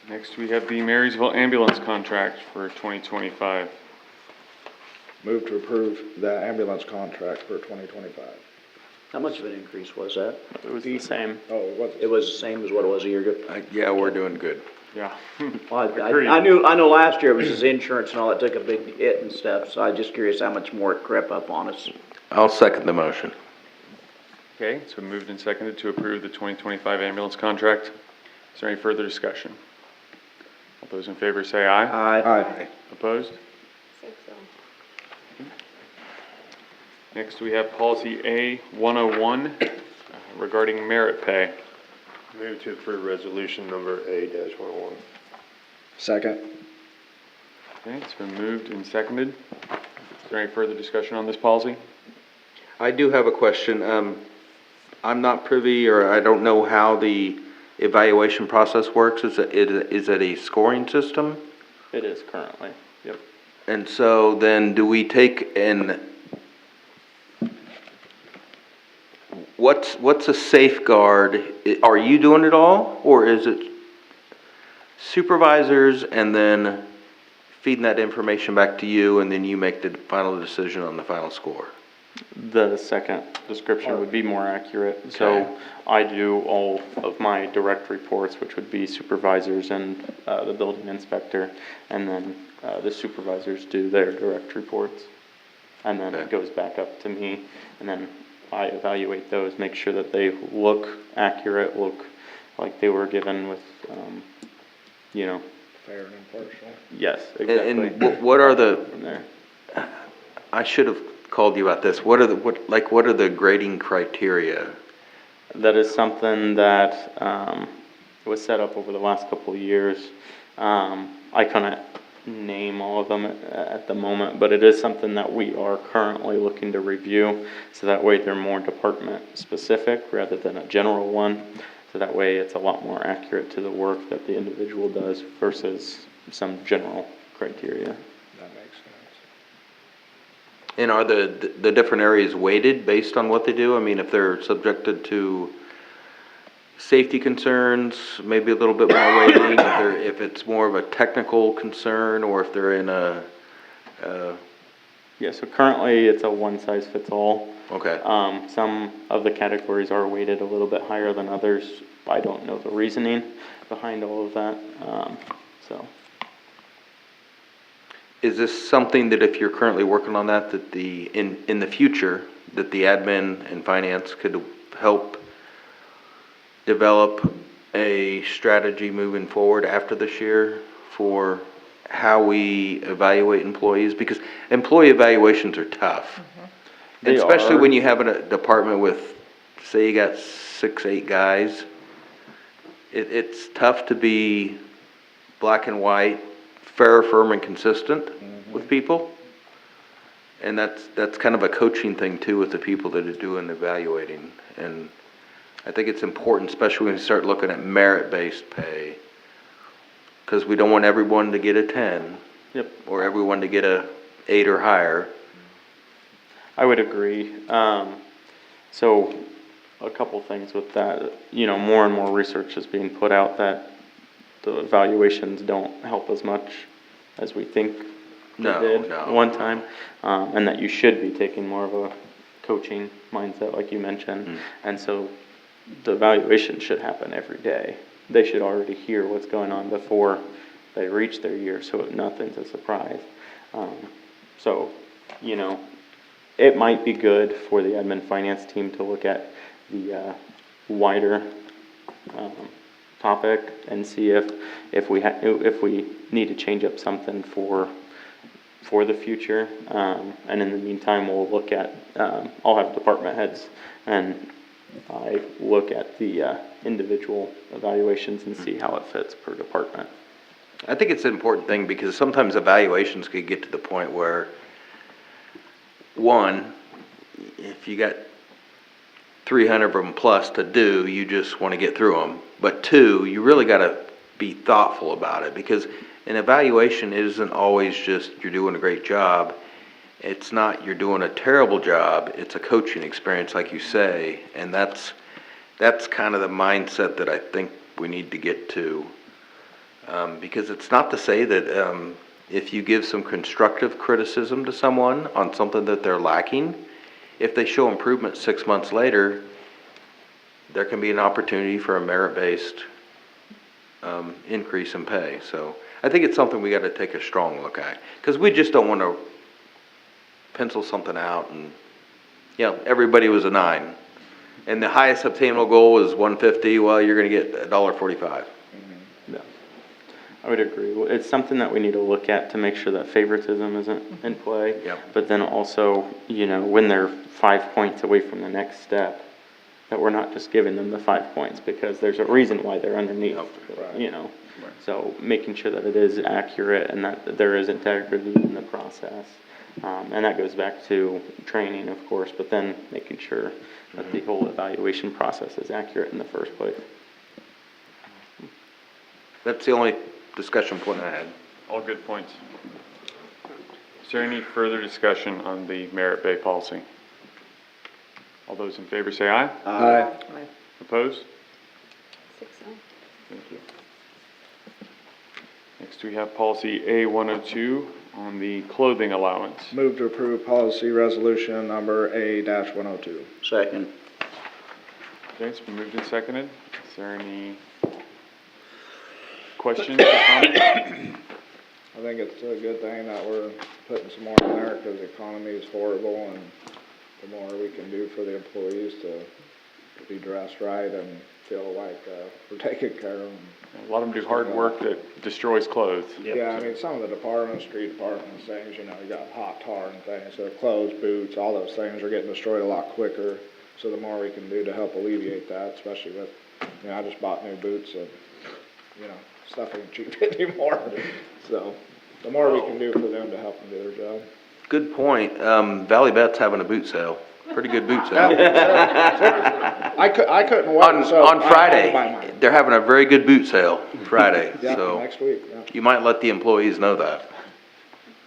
[SPEAKER 2] Next, we have the Marysville ambulance contract for 2025.
[SPEAKER 8] Move to approve the ambulance contract for 2025.
[SPEAKER 6] How much of an increase was that?
[SPEAKER 5] it was the same.
[SPEAKER 8] Oh, what?
[SPEAKER 6] It was the same as what it was a year ago?
[SPEAKER 7] Yeah, we're doing good.
[SPEAKER 2] Yeah.
[SPEAKER 6] Well,
[SPEAKER 2] Agreed.
[SPEAKER 6] I know last year it was his insurance and all, it took a big hit and stuff, so I'm just curious how much more it crept up on us.
[SPEAKER 7] I'll second the motion.
[SPEAKER 2] Okay, so moved and seconded to approve the 2025 ambulance contract. Is there any further discussion? All those in favor say aye.
[SPEAKER 6] Aye.
[SPEAKER 2] Opposed?
[SPEAKER 3] 6-0.
[SPEAKER 2] Next, we have policy A101 regarding merit pay.
[SPEAKER 13] Move to approve resolution number A-101.
[SPEAKER 8] Second.
[SPEAKER 2] Okay, it's been moved and seconded. Is there any further discussion on this policy?
[SPEAKER 7] I do have a question. I'm not privy, or I don't know how the evaluation process works. Is it a scoring system?
[SPEAKER 5] It is currently, yep.
[SPEAKER 7] And so then do we take and what's a safeguard? Are you doing it all, or is it supervisors and then feeding that information back to you and then you make the final decision on the final score?
[SPEAKER 5] The second description would be more accurate. So I do all of my direct reports, which would be supervisors and the building inspector, and then the supervisors do their direct reports. And then it goes back up to me, and then I evaluate those, make sure that they look accurate, look like they were given with, you know,
[SPEAKER 8] Fair and impartial.
[SPEAKER 5] yes, exactly.
[SPEAKER 7] And what are
[SPEAKER 5] From there.
[SPEAKER 7] I should have called you about this. What are the grading criteria?
[SPEAKER 5] That is something that was set up over the last couple of years. I couldn't name all of them at the moment, but it is something that we are currently looking to review, so that way they're more department specific rather than a general one. So that way it's a lot more accurate to the work that the individual does versus some general criteria.
[SPEAKER 8] That makes sense.
[SPEAKER 7] And are the different areas weighted based on what they do? I mean, if they're subjected to safety concerns, maybe a little bit more weighting, if it's more of a technical concern, or if they're in a,
[SPEAKER 5] Yeah, so currently it's a one-size-fits-all.
[SPEAKER 7] okay.
[SPEAKER 5] Some of the categories are weighted a little bit higher than others. I don't know the reasoning behind all of that, so.
[SPEAKER 7] Is this something that if you're currently working on that, in the future, that the admin and finance could help develop a strategy moving forward after this year for how we evaluate employees? Because employee evaluations are tough.
[SPEAKER 5] They
[SPEAKER 7] Especially
[SPEAKER 5] are.
[SPEAKER 7] when you have a department with, say you got 6, 8 guys. It's tough to be black and white, fair, firm, and consistent with people. And that's kind of a coaching thing too with the people that are doing evaluating. And I think it's important, especially when you start looking at merit-based pay, because we don't want everyone to get a 10.
[SPEAKER 5] Yep.
[SPEAKER 7] Or everyone to get a 8 or higher.
[SPEAKER 5] I would agree. So a couple things with that, more and more research is being put out that the evaluations don't help as much as we think they did one time. And that you should be taking more of a coaching mindset, like you mentioned. And so the evaluation should happen every day. They should already hear what's going on before they reach their year, so nothing's a surprise. So, it might be good for the admin finance team to look at the wider topic and see if we need to change up something for the future. And in the meantime, we'll look at, I'll have department heads and I look at the individual evaluations and see how it fits per department.
[SPEAKER 7] I think it's an important thing because sometimes evaluations could get to the point where, one, if you got 300 of them plus to do, you just want to get through them. But two, you really got to be thoughtful about it, because an evaluation isn't always just you're doing a great job. It's not you're doing a terrible job. It's a coaching experience, like you say, and that's kind of the mindset that I think we need to get to. Because it's not to say that if you give some constructive criticism to someone on something that they're lacking, if they show improvement 6 months later, there can be an opportunity for a merit-based increase in pay. So I think it's something we got to take a strong look at, because we just don't want to pencil something out and, everybody was a 9. And the highest obtainable goal was 150, well, you're going to get $1.45.
[SPEAKER 5] Yeah, I would agree. It's something that we need to look at to make sure that favoritism isn't in play.
[SPEAKER 7] Yep.
[SPEAKER 5] But then also, when they're 5 points away from the next step, that we're not just giving them the 5 points, because there's a reason why they're underneath, So making sure that it is accurate and that there is integrity in the process. And that goes back to training, of course, but then making sure that the whole evaluation process is accurate in the first place.
[SPEAKER 7] That's the only discussion point I had.
[SPEAKER 2] All good points. Is there any further discussion on the merit pay policy? All those in favor say aye.
[SPEAKER 6] Aye.
[SPEAKER 2] Opposed?
[SPEAKER 3] 6-0.
[SPEAKER 2] Thank you. Next we have policy A102 on the clothing allowance.
[SPEAKER 8] Move to approve policy resolution number A-102.
[SPEAKER 6] Second.
[SPEAKER 2] Okay, it's been moved and seconded. Is there any questions or comments?
[SPEAKER 8] I think it's a good thing that we're putting some more in there, because the economy is horrible, and the more we can do for the employees to be dressed right and feel like we're taking care of them.
[SPEAKER 2] A lot of them do hard work that destroys clothes.
[SPEAKER 8] Yeah, I mean, some of the departments, street departments, things, you got hot tar and things, so clothes, boots, all those things are getting destroyed a lot quicker. So the more we can do to help alleviate that, especially with, I just bought new boots and, stuff ain't cheap anymore. So the more we can do for them to help them do their job.
[SPEAKER 7] Good point. Valley Bet's having a boot sale. Pretty good boot
[SPEAKER 8] Yeah,
[SPEAKER 7] sale.
[SPEAKER 8] seriously. I couldn't wait,
[SPEAKER 7] On,
[SPEAKER 8] so.
[SPEAKER 7] on
[SPEAKER 8] I had to buy
[SPEAKER 7] Friday,
[SPEAKER 8] mine.
[SPEAKER 7] they're having a very good boot sale Friday,
[SPEAKER 8] Yeah,
[SPEAKER 7] so
[SPEAKER 8] next week, yeah.
[SPEAKER 7] you might let the employees know that.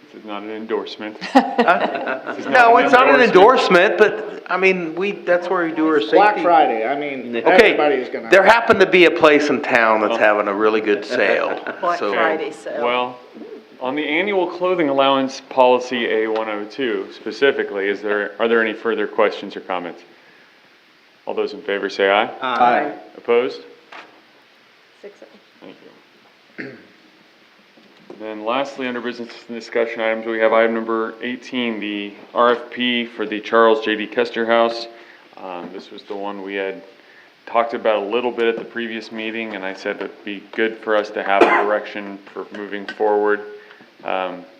[SPEAKER 2] This is not an endorsement.
[SPEAKER 7] No, it's not an endorsement, but, I mean, that's where we do our safety.
[SPEAKER 8] Black Friday, I mean, everybody's
[SPEAKER 7] Okay,
[SPEAKER 8] gonna.
[SPEAKER 7] there happened to be a place in town that's having a really good sale.
[SPEAKER 12] Black
[SPEAKER 7] so-
[SPEAKER 12] Friday sale.
[SPEAKER 2] Well, on the annual clothing allowance policy A102 specifically, are there any further questions or comments? All those in favor say aye.
[SPEAKER 12] Aye.
[SPEAKER 2] Opposed?
[SPEAKER 3] 6-0.
[SPEAKER 2] Thank you. Then lastly, under business and discussion items, we have item number 18, the RFP for the Charles J.D. Kester House. This was the one we had talked about a little bit at the previous meeting, and I said it'd be good for us to have a direction for moving forward,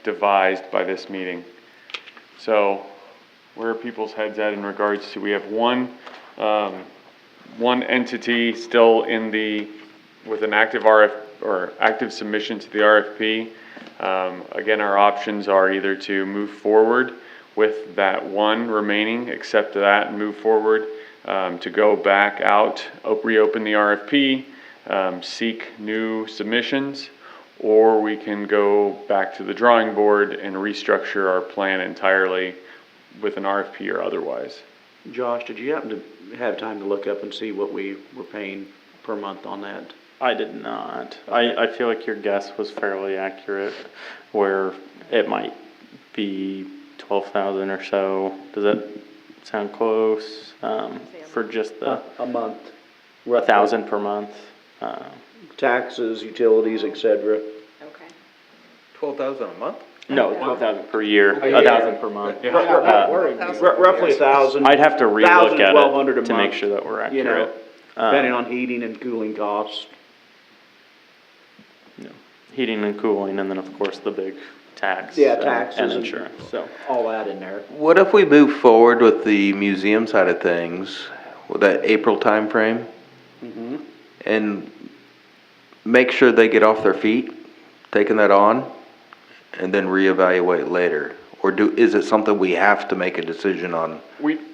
[SPEAKER 2] devised by this meeting. So, where are people's heads at in regards to, we have one entity still with an active active submission to the RFP. Again, our options are either to move forward with that one remaining, accept that and move forward, to go back out, reopen the RFP, seek new submissions, or we can go back to the drawing board and restructure our plan entirely with an RFP or otherwise.
[SPEAKER 6] Josh, did you happen to have time to look up and see what we were paying per month on that?
[SPEAKER 5] I did not. I feel like your guess was fairly accurate, where it might be 12,000 or so. Does that sound close? For just the
[SPEAKER 6] A month.
[SPEAKER 5] 1,000 per month.
[SPEAKER 6] Taxes, utilities, et cetera.
[SPEAKER 3] Okay.
[SPEAKER 7] 12,000 a month?
[SPEAKER 5] No, 12,000 per year,
[SPEAKER 6] A year.
[SPEAKER 5] 1,000 per month.
[SPEAKER 8] Yeah, that worried me.
[SPEAKER 6] Roughly 1,000.
[SPEAKER 5] I'd have to relook at
[SPEAKER 6] 1,200 a
[SPEAKER 5] it to make
[SPEAKER 6] month,
[SPEAKER 5] sure that we're
[SPEAKER 6] you know,
[SPEAKER 5] accurate.
[SPEAKER 6] depending on heating and cooling costs.
[SPEAKER 5] Heating and cooling, and then of course the big tax.
[SPEAKER 6] Yeah,
[SPEAKER 5] and-
[SPEAKER 6] taxes
[SPEAKER 5] And
[SPEAKER 6] and-
[SPEAKER 5] insurance, so.
[SPEAKER 6] All that in there.
[SPEAKER 7] What if we move forward with the museum side of things, with that April timeframe?
[SPEAKER 6] Mm-hmm.
[SPEAKER 7] And make sure they get off their feet, taking that on, and then reevaluate later? Or is it something we have to make a decision on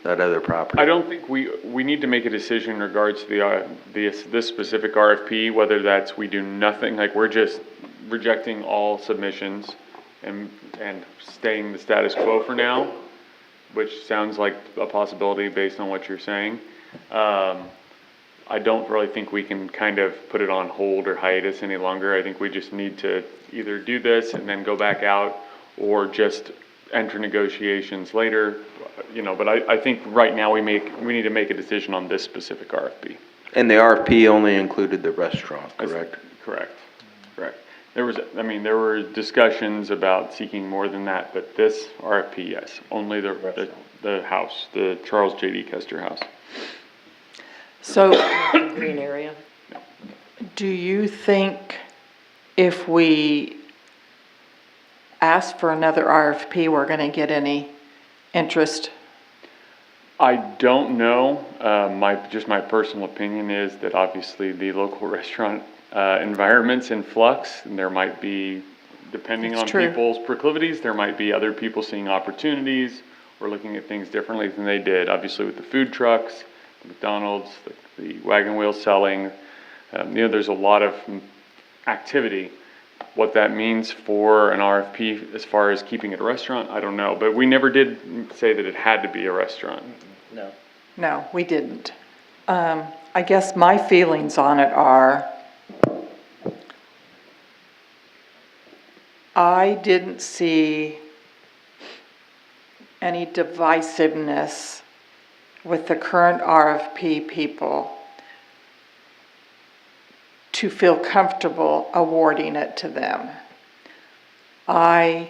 [SPEAKER 7] that other property?
[SPEAKER 2] I don't think we need to make a decision in regards to this specific RFP, whether that's we do nothing, like we're just rejecting all submissions and staying the status quo for now, which sounds like a possibility based on what you're saying. I don't really think we can kind of put it on hold or hiatus any longer. I think we just need to either do this and then go back out, or just enter negotiations later, but I think right now we need to make a decision on this specific RFP.
[SPEAKER 7] And the RFP only included the restaurant, correct?
[SPEAKER 2] Correct. There were discussions about seeking more than that, but this RFP, yes, only the house, the Charles J.D. Kester house.
[SPEAKER 12] So,
[SPEAKER 3] Green area.
[SPEAKER 12] do you think if we ask for another RFP, we're gonna get any interest?
[SPEAKER 2] I don't know. My personal opinion is that obviously the local restaurant environment's in flux, and there might be, depending
[SPEAKER 12] That's
[SPEAKER 2] on
[SPEAKER 12] true.
[SPEAKER 2] people's proclivities, there might be other people seeing opportunities or looking at things differently than they did. Obviously with the food trucks, the McDonald's, the wagon wheel selling, there's a lot of activity. What that means for an RFP as far as keeping it a restaurant, I don't know. But we never did say that it had to be a restaurant.
[SPEAKER 6] No.
[SPEAKER 12] No, we didn't. I guess my feelings on it are, I didn't see any divisiveness with the current RFP people to feel comfortable awarding it to them. I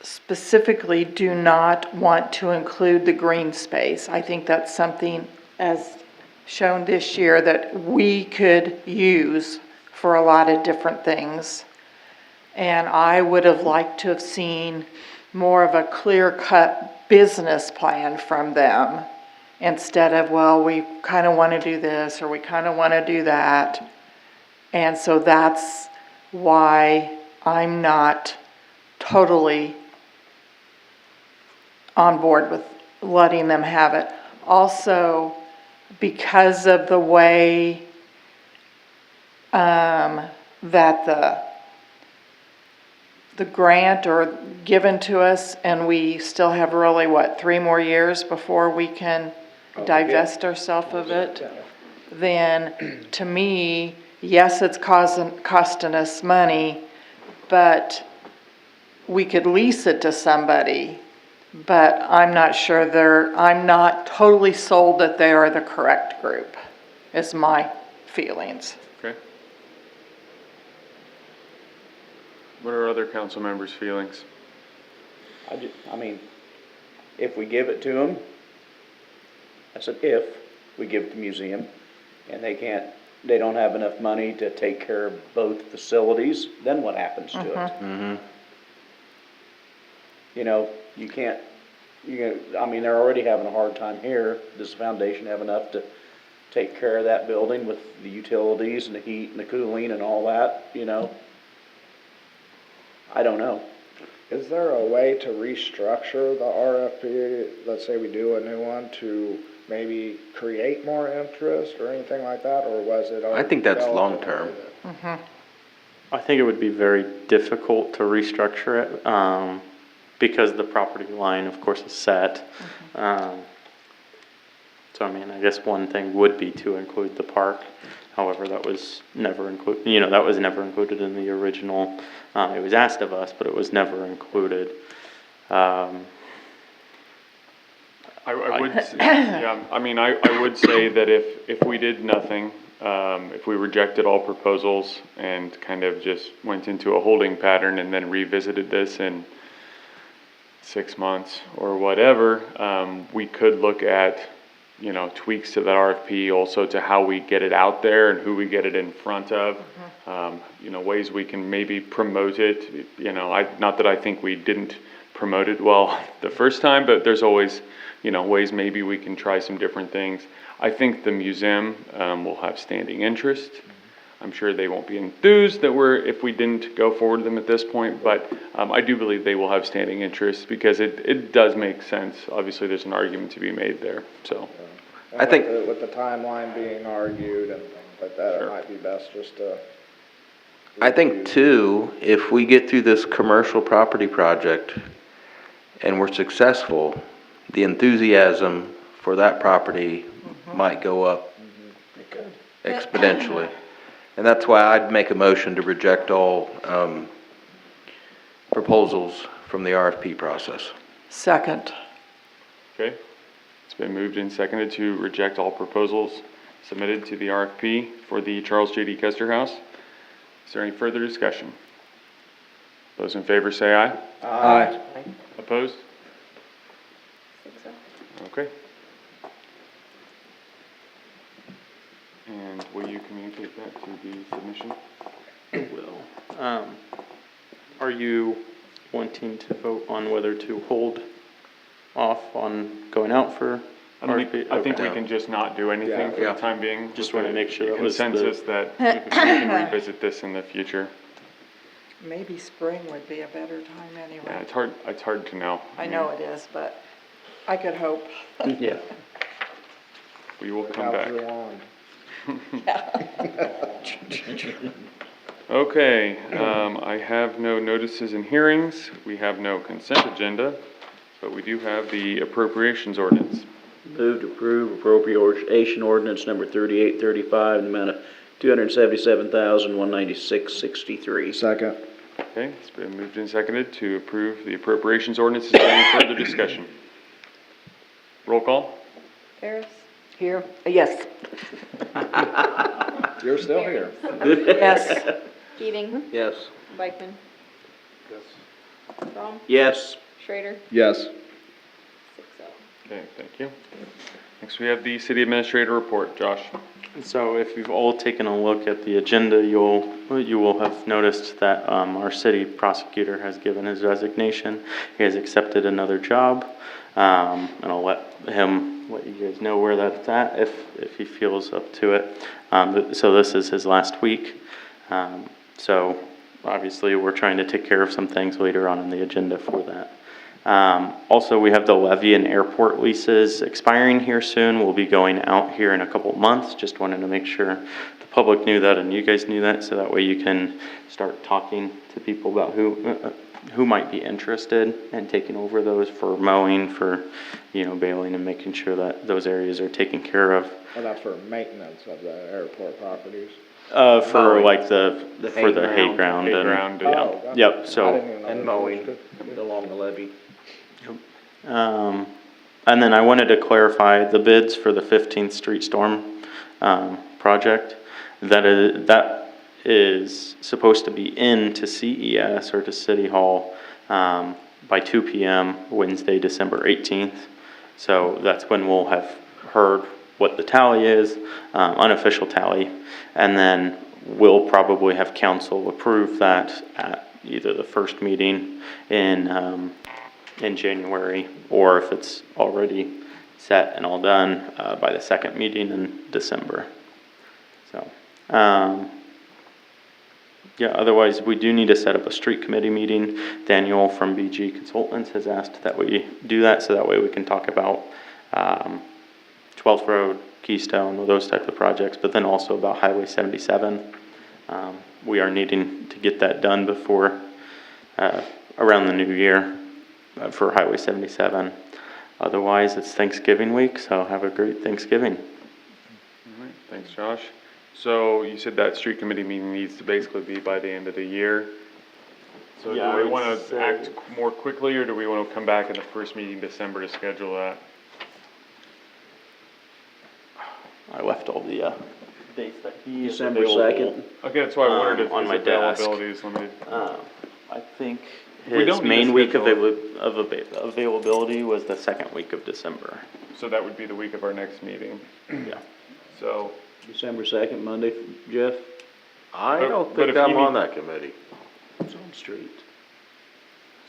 [SPEAKER 12] specifically do not want to include the green space. I think that's something, as shown this year, that we could use for a lot of different things. And I would have liked to have seen more of a clear-cut business plan from them, instead of, well, we kind of want to do this, or we kind of want to do that. And so that's why I'm not totally on board with letting them have it. Also, because of the way, that the grant or given to us, and we still have really, 3 more years before we can divest ourselves of it, then to me, yes, it's costing us money, but we could lease it to somebody, but I'm not sure I'm not totally sold that they are the correct group, is my feelings.
[SPEAKER 2] Okay. What are other council members' feelings?
[SPEAKER 6] I mean, if we give it to them, I said if we give it to the museum, and they don't have enough money to take care of both facilities, then what happens to it?
[SPEAKER 7] Mm-hmm.
[SPEAKER 6] You know, I mean, they're already having a hard time here. Does the foundation have enough to take care of that building with the utilities and the heat and the cooling and all that, you know? I don't know.
[SPEAKER 8] Is there a way to restructure the RFP, let's say we do a new one, to maybe create more interest or anything like that, or was it already
[SPEAKER 7] I think that's
[SPEAKER 8] developed in a way
[SPEAKER 7] long-term.
[SPEAKER 8] that-
[SPEAKER 5] I think it would be very difficult to restructure it, because the property line, of course, is set. So, I mean, I guess one thing would be to include the park. However, that was never included in the original. It was asked of us, but it was never included.
[SPEAKER 2] I would, yeah, I mean, I would say that if we did nothing, if we rejected all proposals and kind of just went into a holding pattern and then revisited this in 6 months or whatever, we could look at, tweaks to that RFP, also to how we get it out there and who we get it in front of. Ways we can maybe promote it, not that I think we didn't promote it well the first time, but there's always, ways maybe we can try some different things. I think the museum will have standing interest. I'm sure they won't be enthused if we didn't go forward with them at this point, but I do believe they will have standing interest because it does make sense. Obviously, there's an argument to be made there, so.
[SPEAKER 8] And
[SPEAKER 7] I think-
[SPEAKER 8] with the timeline being argued and things like that,
[SPEAKER 2] Sure.
[SPEAKER 8] it might be best just to.
[SPEAKER 7] I think too, if we get through this commercial property project and we're successful, the enthusiasm for that property might go up exponentially. And that's why I'd make a motion to reject all proposals from the RFP process.
[SPEAKER 12] Second.
[SPEAKER 2] Okay, it's been moved and seconded to reject all proposals submitted to the RFP for the Charles J.D. Custer House. Is there any further discussion? Those in favor say aye.
[SPEAKER 7] Aye.
[SPEAKER 2] Opposed? Okay. And will you communicate that to the submission?
[SPEAKER 5] I will. Are you wanting to vote on whether to hold off on going out for RFP?
[SPEAKER 2] I think we
[SPEAKER 5] Okay.
[SPEAKER 2] can just not do anything for the
[SPEAKER 7] Yeah.
[SPEAKER 2] time being.
[SPEAKER 5] Just
[SPEAKER 2] with
[SPEAKER 5] wanna
[SPEAKER 2] the
[SPEAKER 5] make sure that was the-
[SPEAKER 2] consensus that we can revisit this in the future.
[SPEAKER 12] Maybe spring would be a better time
[SPEAKER 2] Yeah,
[SPEAKER 12] anyway.
[SPEAKER 2] it's hard to know.
[SPEAKER 12] I know it is, but I could hope.
[SPEAKER 5] Yeah.
[SPEAKER 2] We will
[SPEAKER 8] Look
[SPEAKER 2] come
[SPEAKER 8] out
[SPEAKER 2] back.
[SPEAKER 8] for the lawn.
[SPEAKER 2] Okay, I have no notices and hearings. We have no consent agenda, but we do have the appropriations ordinance.
[SPEAKER 6] Move to approve appropriation ordinance number 3835 in the amount of $277,196.63.
[SPEAKER 8] Second.
[SPEAKER 2] Okay, it's been moved and seconded to approve the appropriations ordinance. Is there any further discussion? Roll call?
[SPEAKER 3] Harris?
[SPEAKER 12] Here, yes.
[SPEAKER 8] You're still here.
[SPEAKER 12] Yes.
[SPEAKER 3] Keating?
[SPEAKER 7] Yes.
[SPEAKER 3] Beichman? Rom?
[SPEAKER 6] Yes.
[SPEAKER 3] Schrader?
[SPEAKER 8] Yes.
[SPEAKER 3] 6-0.
[SPEAKER 2] Okay, thank you. Next, we have the city administrator report. Josh?
[SPEAKER 5] So if you've all taken a look at the agenda, you will have noticed that our city prosecutor has given his resignation. He has accepted another job, and I'll let you guys know where that's at if he feels up to it. So this is his last week. So obviously we're trying to take care of some things later on in the agenda for that. Also, we have the levy and airport leases expiring here soon. We'll be going out here in a couple of months. Just wanted to make sure the public knew that and you guys knew that, so that way you can start talking to people about who might be interested in taking over those for mowing, for, baling and making sure that those areas are taken care of.
[SPEAKER 8] Well, that's for maintenance of the airport properties.
[SPEAKER 5] For
[SPEAKER 6] Mowing.
[SPEAKER 5] like
[SPEAKER 6] The
[SPEAKER 5] for the hay
[SPEAKER 6] hay
[SPEAKER 5] ground
[SPEAKER 2] Hay
[SPEAKER 5] and,
[SPEAKER 2] ground,
[SPEAKER 5] yeah.
[SPEAKER 8] Oh, that's-
[SPEAKER 5] Yep,
[SPEAKER 8] I
[SPEAKER 5] so.
[SPEAKER 8] didn't even know
[SPEAKER 6] And
[SPEAKER 8] that.
[SPEAKER 6] mowing along the levee.
[SPEAKER 5] And then I wanted to clarify the bids for the 15th Street Storm, project. That is supposed to be in to CES or to City Hall, by 2 PM, Wednesday, December 18th. So that's when we'll have heard what the tally is, unofficial tally. And then we'll probably have council approve that at either the first meeting in January, or if it's already set and all done, by the second meeting in December. So, yeah, otherwise, we do need to set up a street committee meeting. Daniel from BG Consultants has asked that we do that, so that way we can talk about, 12th Road, Keystone, those type of projects, but then also about Highway 77. We are needing to get that done before, around the new year, for Highway 77. Otherwise, it's Thanksgiving week, so have a great Thanksgiving.
[SPEAKER 2] All right, thanks, Josh. So you said that street committee meeting needs to basically be by the end of the year. So
[SPEAKER 5] Yeah,
[SPEAKER 2] do
[SPEAKER 5] I
[SPEAKER 2] we
[SPEAKER 5] would
[SPEAKER 2] want
[SPEAKER 5] say-
[SPEAKER 2] to act more quickly, or do we want to come back in the first meeting in December to schedule that?
[SPEAKER 5] I left all the, dates that he is
[SPEAKER 6] December
[SPEAKER 5] available.
[SPEAKER 6] 2nd.
[SPEAKER 2] Okay, that's why I wondered if
[SPEAKER 5] On
[SPEAKER 2] his
[SPEAKER 5] my desk.
[SPEAKER 2] availability is limited.
[SPEAKER 5] I think
[SPEAKER 2] We
[SPEAKER 5] his
[SPEAKER 2] don't need to
[SPEAKER 5] main week
[SPEAKER 2] schedule-
[SPEAKER 5] availability was the second week of December.
[SPEAKER 2] So that would be the week of our next meeting.
[SPEAKER 5] Yeah.
[SPEAKER 2] So,
[SPEAKER 6] December 2nd, Monday, Jeff,
[SPEAKER 7] I
[SPEAKER 2] But-
[SPEAKER 7] don't
[SPEAKER 2] but
[SPEAKER 7] think
[SPEAKER 2] if
[SPEAKER 7] I'm
[SPEAKER 2] you
[SPEAKER 7] on
[SPEAKER 2] need-
[SPEAKER 7] that committee.
[SPEAKER 6] it's on street.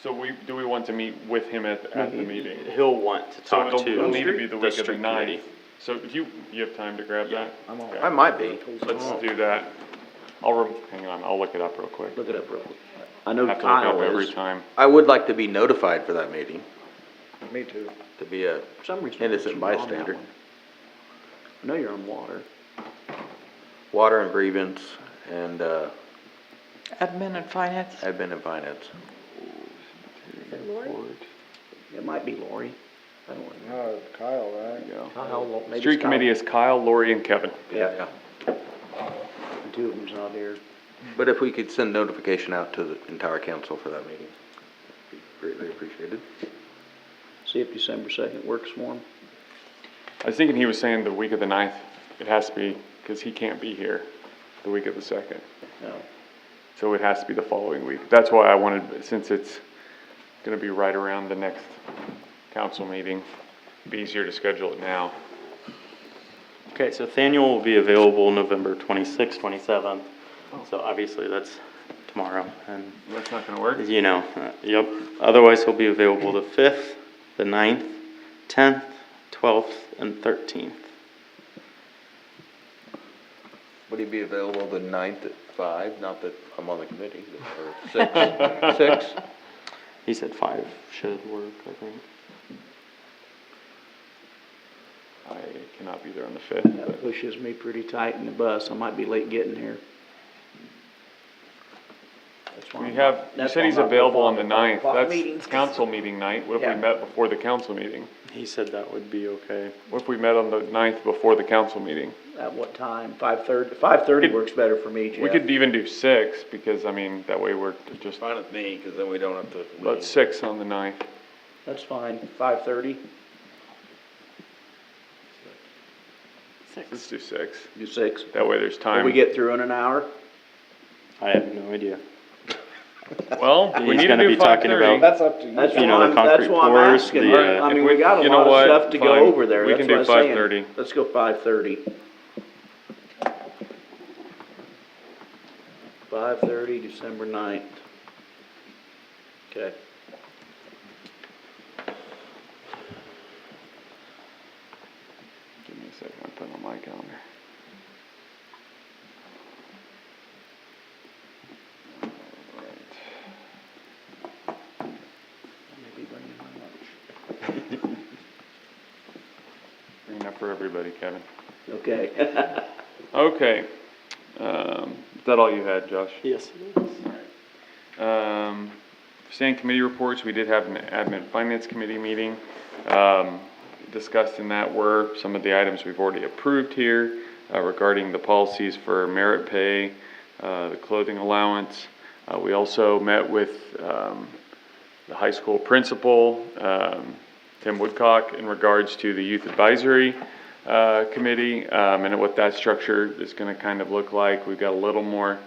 [SPEAKER 2] so do we want to meet with him at the meeting?
[SPEAKER 5] He'll want to
[SPEAKER 2] So
[SPEAKER 5] talk to.
[SPEAKER 2] it'll need to be the week of the
[SPEAKER 5] street
[SPEAKER 2] 9th.
[SPEAKER 5] committee.
[SPEAKER 2] So if you have time to grab that?
[SPEAKER 8] I'm on.
[SPEAKER 2] Okay.
[SPEAKER 7] I might be.
[SPEAKER 2] Let's do that. Hang on, I'll look it up real quick.
[SPEAKER 6] Look it up real quick. I know
[SPEAKER 2] I have to look it up
[SPEAKER 6] Kyle
[SPEAKER 2] every
[SPEAKER 6] is.
[SPEAKER 2] time.
[SPEAKER 7] I would like to be notified for that meeting,
[SPEAKER 8] Me too.
[SPEAKER 7] to be a
[SPEAKER 6] For some reason.
[SPEAKER 7] innocent
[SPEAKER 6] you're on that
[SPEAKER 7] bystander.
[SPEAKER 6] one. I know you're on water.
[SPEAKER 7] Water and grievance and,
[SPEAKER 12] Admin and finance.
[SPEAKER 7] admin and finance.
[SPEAKER 3] Is it Lori?
[SPEAKER 6] It might be Lori. I don't know.
[SPEAKER 8] No, Kyle, right?
[SPEAKER 2] There you go.
[SPEAKER 6] Kyle, maybe it's
[SPEAKER 2] Street
[SPEAKER 6] Kyle.
[SPEAKER 2] committee is Kyle, Lori, and Kevin.
[SPEAKER 6] Yeah. Two of them's not here.
[SPEAKER 7] But if we could send notification out to the entire council for that meeting, it'd be greatly appreciated.
[SPEAKER 6] See if December 2nd works for him.
[SPEAKER 2] I was thinking he was saying the week of the 9th. It has to be, because he can't be here the week of the 2nd.
[SPEAKER 6] No.
[SPEAKER 2] So it has to be the following week. That's why I wanted, since it's gonna be right around the next council meeting, it'd be easier to schedule it now.
[SPEAKER 5] Okay, so Nathaniel will be available November 26th, 27th. So obviously that's tomorrow, and
[SPEAKER 2] That's not gonna work?
[SPEAKER 5] yep. Otherwise, he'll be available the 5th, the 9th, 10th, 12th, and 13th.
[SPEAKER 7] Would he be available the 9th at 5? Not that I'm on the committee, or 6? 6?
[SPEAKER 5] He said 5 should work, I think.
[SPEAKER 2] I cannot be there on the 5th,
[SPEAKER 6] That
[SPEAKER 2] but
[SPEAKER 6] pushes me pretty tight in the bus. I might be late getting here. That's why
[SPEAKER 2] we
[SPEAKER 6] I'm
[SPEAKER 2] have,
[SPEAKER 6] not-
[SPEAKER 2] you
[SPEAKER 6] that's
[SPEAKER 2] said
[SPEAKER 6] why
[SPEAKER 2] he's
[SPEAKER 6] I'm not
[SPEAKER 2] available
[SPEAKER 6] going
[SPEAKER 2] on the
[SPEAKER 6] to
[SPEAKER 2] 9th.
[SPEAKER 6] 5
[SPEAKER 2] That's
[SPEAKER 6] meetings.
[SPEAKER 2] council meeting night. What if
[SPEAKER 6] Yeah.
[SPEAKER 2] we met before the council meeting?
[SPEAKER 5] He said that would be okay.
[SPEAKER 2] What if we met on the 9th before the council meeting?
[SPEAKER 6] At what time? 5:30? 5:30
[SPEAKER 2] Could-
[SPEAKER 6] works better for me, Jeff.
[SPEAKER 2] We could even do 6, because, I mean, that way we're just,
[SPEAKER 7] Fine with me, because then we don't have to.
[SPEAKER 2] about 6 on the 9th.
[SPEAKER 6] That's fine. 5:30?
[SPEAKER 2] Let's do 6.
[SPEAKER 6] Do 6.
[SPEAKER 2] That way there's
[SPEAKER 6] Will
[SPEAKER 2] time.
[SPEAKER 6] we get through in an hour?
[SPEAKER 5] I have no idea.
[SPEAKER 2] Well, we
[SPEAKER 5] He's
[SPEAKER 2] need to
[SPEAKER 5] gonna
[SPEAKER 2] do
[SPEAKER 5] be talking
[SPEAKER 2] 5:30.
[SPEAKER 5] about-
[SPEAKER 8] That's up to you.
[SPEAKER 6] That's
[SPEAKER 5] You
[SPEAKER 6] why
[SPEAKER 5] know, the
[SPEAKER 6] I'm, that's
[SPEAKER 5] concrete
[SPEAKER 6] why I'm
[SPEAKER 5] pours,
[SPEAKER 6] asking.
[SPEAKER 5] the,
[SPEAKER 6] I mean,
[SPEAKER 2] if
[SPEAKER 6] we got a
[SPEAKER 2] you know
[SPEAKER 6] lot
[SPEAKER 2] what?
[SPEAKER 6] of stuff to go
[SPEAKER 2] Fine.
[SPEAKER 6] over there.
[SPEAKER 2] We
[SPEAKER 6] That's
[SPEAKER 2] can do
[SPEAKER 6] what I'm saying.
[SPEAKER 2] 5:30.
[SPEAKER 6] Let's go 5:30. 5:30, December 9th. Okay.
[SPEAKER 2] Give me a second, I'm putting on my calendar. Alright.
[SPEAKER 6] Maybe bringing my
[SPEAKER 2] for everybody, Kevin.
[SPEAKER 6] Okay.
[SPEAKER 2] Okay. Is that all you had, Josh?
[SPEAKER 5] Yes.
[SPEAKER 2] Standing committee reports, we did have an admin finance committee meeting. Discussed in that were some of the items we've already approved here regarding the policies for merit pay, the clothing allowance. We also met with the high school principal, Tim Woodcock, in regards to the youth advisory committee and what that structure is going to kind of look like. We've got a little more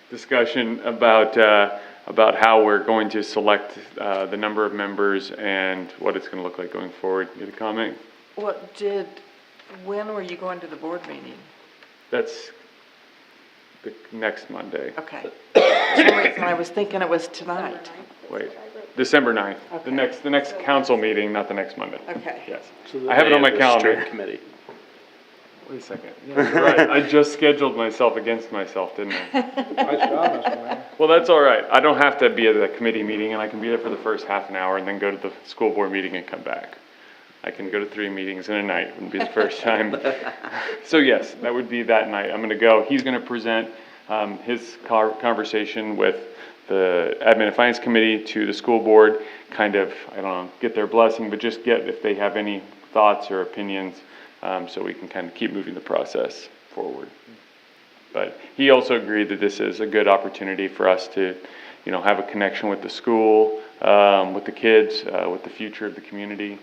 [SPEAKER 2] discussion about how we're going to select the number of members and what it's going to look like going forward. You have a comment?
[SPEAKER 12] When were you going to the board meeting?
[SPEAKER 2] That's the next Monday.
[SPEAKER 12] Okay. For some reason, I was thinking it was tonight.
[SPEAKER 2] Wait, December 9th.
[SPEAKER 12] Okay.
[SPEAKER 2] The next council meeting, not the next Monday.
[SPEAKER 12] Okay.
[SPEAKER 2] Yes.
[SPEAKER 5] So
[SPEAKER 2] I have it on my
[SPEAKER 5] the
[SPEAKER 2] calendar.
[SPEAKER 5] street committee.
[SPEAKER 2] Wait a second. Yeah, you're right. I just scheduled myself against myself, didn't I?
[SPEAKER 8] Nice job, Mr. Mayor.
[SPEAKER 2] Well, that's all right. I don't have to be at the committee meeting, and I can be there for the first half an hour and then go to the school board meeting and come back. I can go to 3 meetings in a night. It wouldn't be the first time. So yes, that would be that night. I'm going to go. He's going to present his conversation with the admin and finance committee to the school board, kind of, I don't know, get their blessing, but just get if they have any thoughts or opinions, so we can kind of keep moving the process forward. But he also agreed that this is a good opportunity for us to, have a connection with the school, with the kids, with the future of the community.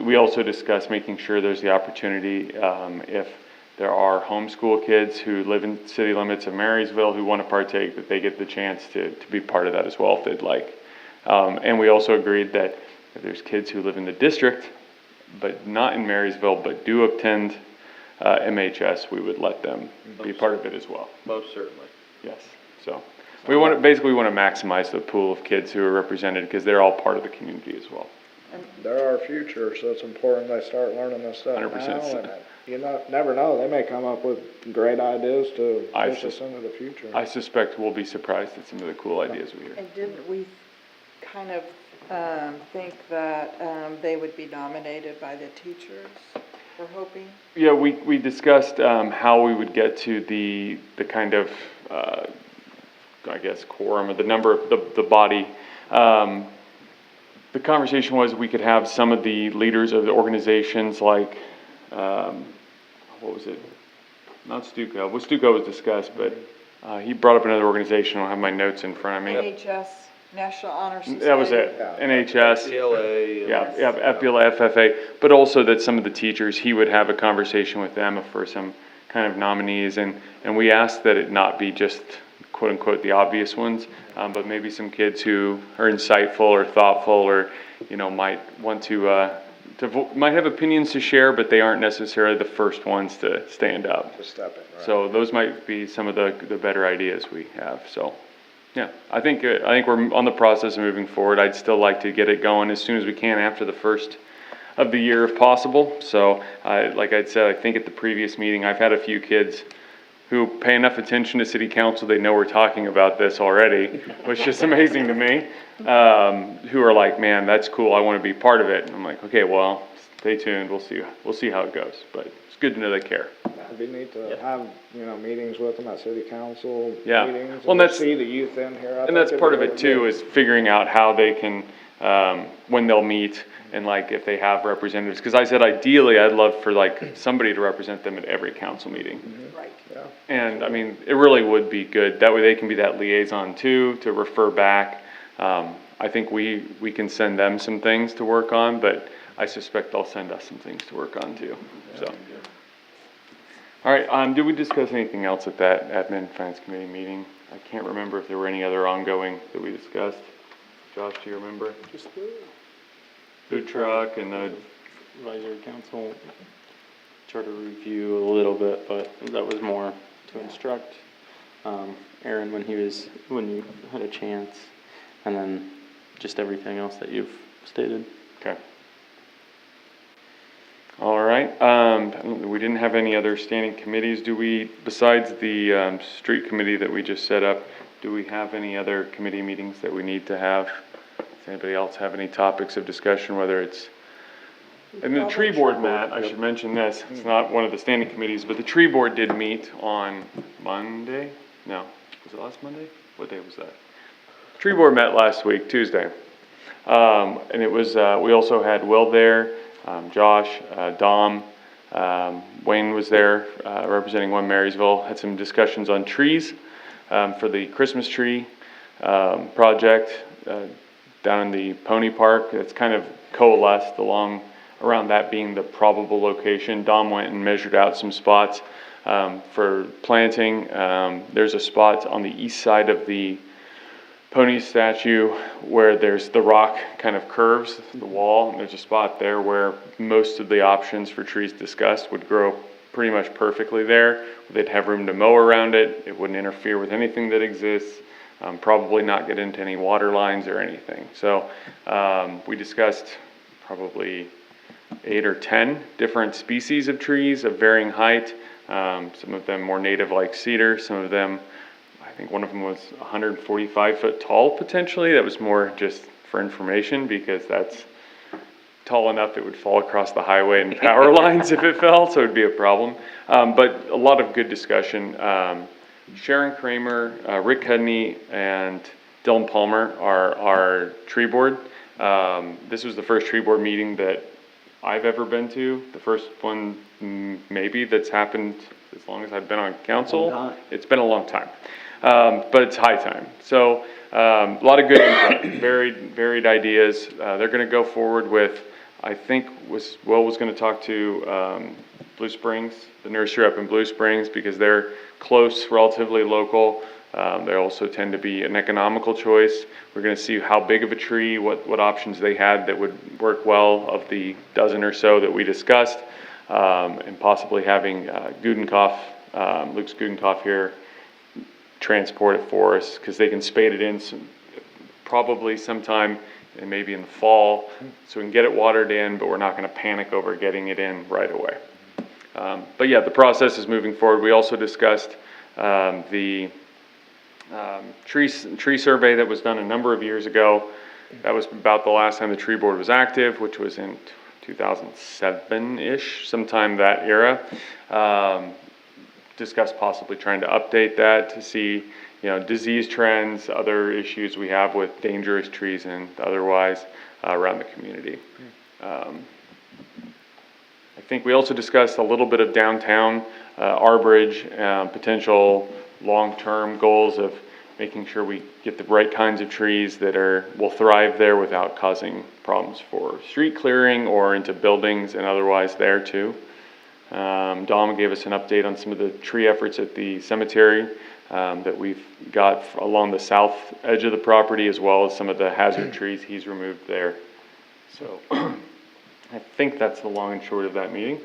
[SPEAKER 2] We also discussed making sure there's the opportunity, if there are homeschool kids who live in city limits of Marysville who want to partake, that they get the chance to be part of that as well if they'd like. And we also agreed that if there's kids who live in the district, but not in Marysville, but do attend MHS, we would let them be part of it as well.
[SPEAKER 7] Most certainly.
[SPEAKER 2] Yes. So we want to maximize the pool of kids who are represented because they're all part of the community as well.
[SPEAKER 8] They're our future, so it's important they start learning this stuff
[SPEAKER 2] 100%
[SPEAKER 8] now.
[SPEAKER 2] so.
[SPEAKER 8] And you never know, they may come up with great ideas to
[SPEAKER 2] I
[SPEAKER 8] push us into the future.
[SPEAKER 2] I suspect we'll be surprised at some of the cool ideas we hear.
[SPEAKER 12] And didn't we kind of think that they would be nominated by the teachers? We're hoping?
[SPEAKER 2] Yeah, we discussed how we would get to the kind of, I guess, quorum, or the number of the body. The conversation was we could have some of the leaders of the organizations like, what was it? Not Stuco. Well, Stuco was discussed, but he brought up another organization. I don't have my notes in front of me.
[SPEAKER 12] NHS, National Honor Society.
[SPEAKER 2] That was it.
[SPEAKER 8] Yeah.
[SPEAKER 2] NHS.
[SPEAKER 7] FBLA.
[SPEAKER 2] Yeah, FBLA, FFA, but also that some of the teachers, he would have a conversation with them for some kind of nominees, and we asked that it not be just quote unquote the obvious ones, but maybe some kids who are insightful or thoughtful or, might want to might have opinions to share, but they aren't necessarily the first ones to stand up.
[SPEAKER 8] To step in, right.
[SPEAKER 2] So those might be some of the better ideas we have, so. Yeah, I think we're on the process of moving forward. I'd still like to get it going as soon as we can after the first of the year if possible. So, like I'd said, I think at the previous meeting, I've had a few kids who pay enough attention to city council, they know we're talking about this already, which is amazing to me, who are like, man, that's cool, I want to be part of it. And I'm like, okay, well, stay tuned, we'll see how it goes. But it's good to know they care.
[SPEAKER 8] It'd be neat to have, meetings with them at city council
[SPEAKER 2] Yeah.
[SPEAKER 8] meetings.
[SPEAKER 2] Well,
[SPEAKER 8] and
[SPEAKER 2] that's-
[SPEAKER 8] see the youth in here.
[SPEAKER 2] And that's part of it too, is figuring out how they can, when they'll meet, and like if they have representatives. Because I said ideally, I'd love for like somebody to represent them at every council meeting.
[SPEAKER 12] Right.
[SPEAKER 8] Yeah.
[SPEAKER 2] And I mean, it really would be good. That way they can be that liaison too, to refer back. I think we can send them some things to work on, but I suspect they'll send us some things to work on too, so. All right, did we discuss anything else at that admin finance committee meeting? I can't remember if there were any other ongoing that we discussed. Josh, do you remember?
[SPEAKER 5] Just the
[SPEAKER 2] Food truck and the,
[SPEAKER 5] advisory council charter review a little bit, but that was more to instruct Aaron when you had a chance, and then just everything else that you've stated.
[SPEAKER 2] okay. All right, we didn't have any other standing committees, do we, besides the street committee that we just set up, do we have any other committee meetings that we need to have? Does anybody else have any topics of discussion, whether it's And the tree board, Matt, I should mention this, it's not one of the standing committees, but the tree board did meet on Monday? No, was it last Monday? What day was that? Tree board met last week, Tuesday. And it was, we also had Will there, Josh, Dom, Wayne was there, representing One Marysville, had some discussions on trees, for the Christmas tree, project, down in the Pony Park. It's kind of coalesced around that being the probable location. Dom went and measured out some spots for planting. There's a spot on the east side of the pony statue where there's the rock kind of curves the wall, and there's a spot there where most of the options for trees discussed would grow pretty much perfectly there. They'd have room to mow around it. It wouldn't interfere with anything that exists. Probably not get into any water lines or anything. So we discussed probably 8 or 10 different species of trees of varying height. Some of them more native like cedar, some of them, I think one of them was 145 foot tall potentially. That was more just for information because that's tall enough it would fall across the highway and power lines if it fell, so it would be a problem. But a lot of good discussion. Sharon Kramer, Rick Cudney, and Dylan Palmer are our tree board. This was the first tree board meeting that I've ever been to. The first one maybe that's happened as long as I've been on council. It's been a long time, but it's high time. So a lot of good input, varied ideas. They're going to go forward with, I think Will was going to talk to Blue Springs, the nursery up in Blue Springs, because they're close, relatively local. They also tend to be an economical choice. We're going to see how big of a tree, what options they had that would work well of the dozen or so that we discussed, and possibly having Luke's Gudenkoff here transport it for us, because they can spade it in probably sometime and maybe in the fall, so we can get it watered in, but we're not going to panic over getting it in right away. But yeah, the process is moving forward. We also discussed the tree survey that was done a number of years ago. That was about the last time the tree board was active, which was in 2007-ish, sometime that era. Discussed possibly trying to update that to see, disease trends, other issues we have with dangerous trees and otherwise around the community. I think we also discussed a little bit of downtown arborage, potential long-term goals of making sure we get the right kinds of trees that will thrive there without causing problems for street clearing or into buildings and otherwise there too. Dom gave us an update on some of the tree efforts at the cemetery that we've got along the south edge of the property, as well as some of the hazard trees he's removed there. So I think that's the long and short of that meeting.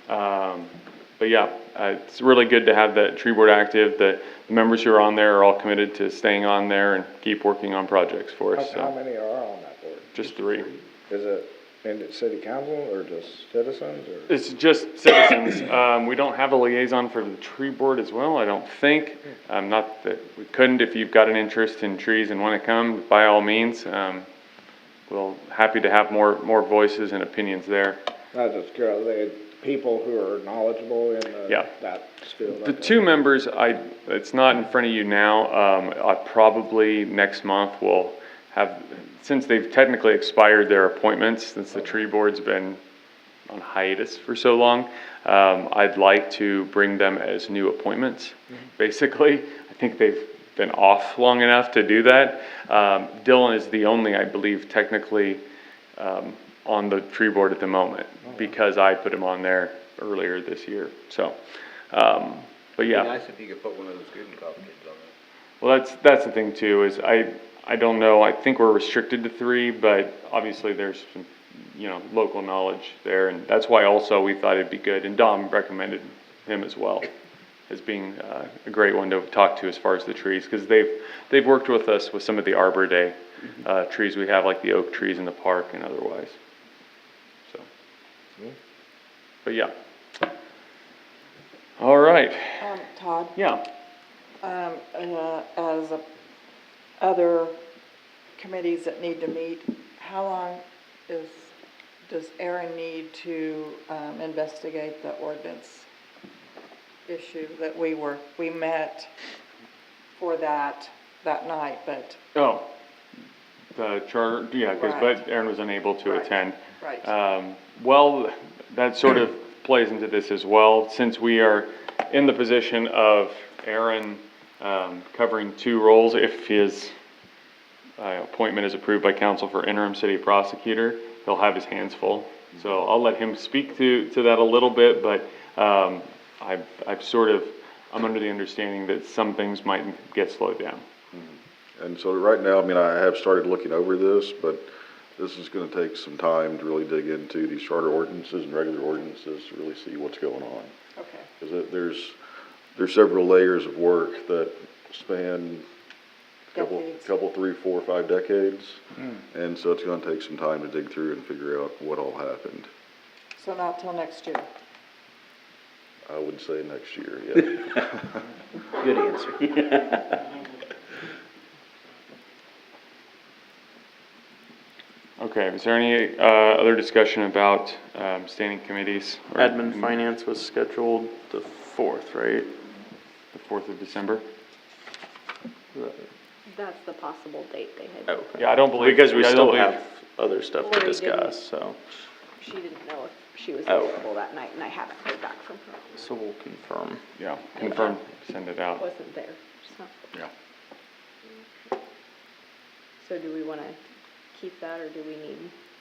[SPEAKER 2] But yeah, it's really good to have that tree board active. The members who are on there are all committed to staying on there and keep working on projects for us.
[SPEAKER 8] How many are on that board?
[SPEAKER 2] Just 3.
[SPEAKER 8] Is it in city council or just citizens? Or?
[SPEAKER 2] It's just citizens. We don't have a liaison for the tree board as well, I don't think. Not that we couldn't. If you've got an interest in trees and want to come, by all means. We're happy to have more voices and opinions there.
[SPEAKER 8] I was just curious, people who are knowledgeable in that field.
[SPEAKER 2] The 2 members, it's not in front of you now. I probably next month will have, since they've technically expired their appointments, since the tree board's been on hiatus for so long, I'd like to bring them as new appointments, basically. I think they've been off long enough to do that. Dylan is the only, I believe, technically on the tree board at the moment, because I put him on there earlier this year. So, but yeah.
[SPEAKER 7] It'd be nice if you could put one of those Gudenkoff kids on there.
[SPEAKER 2] Well, that's the thing too, is I don't know, I think we're restricted to 3, but obviously there's some, local knowledge there, and that's why also we thought it'd be good, and Dom recommended him as well as being a great one to talk to as far as the trees, because they've worked with us with some of the Arbor Day trees we have, like the oak trees in the park and otherwise. So, but yeah. All right.
[SPEAKER 12] Todd?
[SPEAKER 2] Yeah.
[SPEAKER 12] As other committees that need to meet, how long is Does Aaron need to investigate the ordinance issue that we met for that night, but,
[SPEAKER 2] Oh, the charter, yeah, because,
[SPEAKER 12] Right.
[SPEAKER 2] but Aaron was unable to
[SPEAKER 12] Right.
[SPEAKER 2] attend.
[SPEAKER 12] right.
[SPEAKER 2] Well, that sort of plays into this as well, since we are in the position of Aaron covering two roles. If his appointment is approved by council for interim city prosecutor, he'll have his hands full. So I'll let him speak to that a little bit, but I'm under the understanding that some things might get slowed down.
[SPEAKER 11] And so right now, I mean, I have started looking over this, but this is gonna take some time to really dig into these charter ordinances and regular ordinances to really see what's going on.
[SPEAKER 12] Okay.
[SPEAKER 11] Because there's several layers of work that span
[SPEAKER 12] Decades.
[SPEAKER 11] couple, 3, 4, 5 decades. And so it's gonna take some time to dig through and figure out what all happened.
[SPEAKER 12] So not till next year.
[SPEAKER 11] I would say next year, yeah.
[SPEAKER 6] Good answer.
[SPEAKER 2] Okay, is there any other discussion about standing committees? or
[SPEAKER 5] Admin finance was scheduled the 4th, right?
[SPEAKER 2] The 4th of December?
[SPEAKER 3] That's the possible date they had.
[SPEAKER 5] Okay.
[SPEAKER 2] Yeah, I don't believe.
[SPEAKER 5] Because we
[SPEAKER 2] I don't
[SPEAKER 5] still
[SPEAKER 2] believe-
[SPEAKER 5] have other stuff to
[SPEAKER 3] Lori
[SPEAKER 5] discuss,
[SPEAKER 3] didn't.
[SPEAKER 5] so,
[SPEAKER 3] She didn't know if she was
[SPEAKER 5] Oh.
[SPEAKER 3] available that night, and I haven't heard back from her.
[SPEAKER 5] so we'll confirm.
[SPEAKER 2] Yeah, confirm, send it out.
[SPEAKER 3] Wasn't there, so.
[SPEAKER 2] Yeah.
[SPEAKER 3] So do we wanna keep that, or do we need?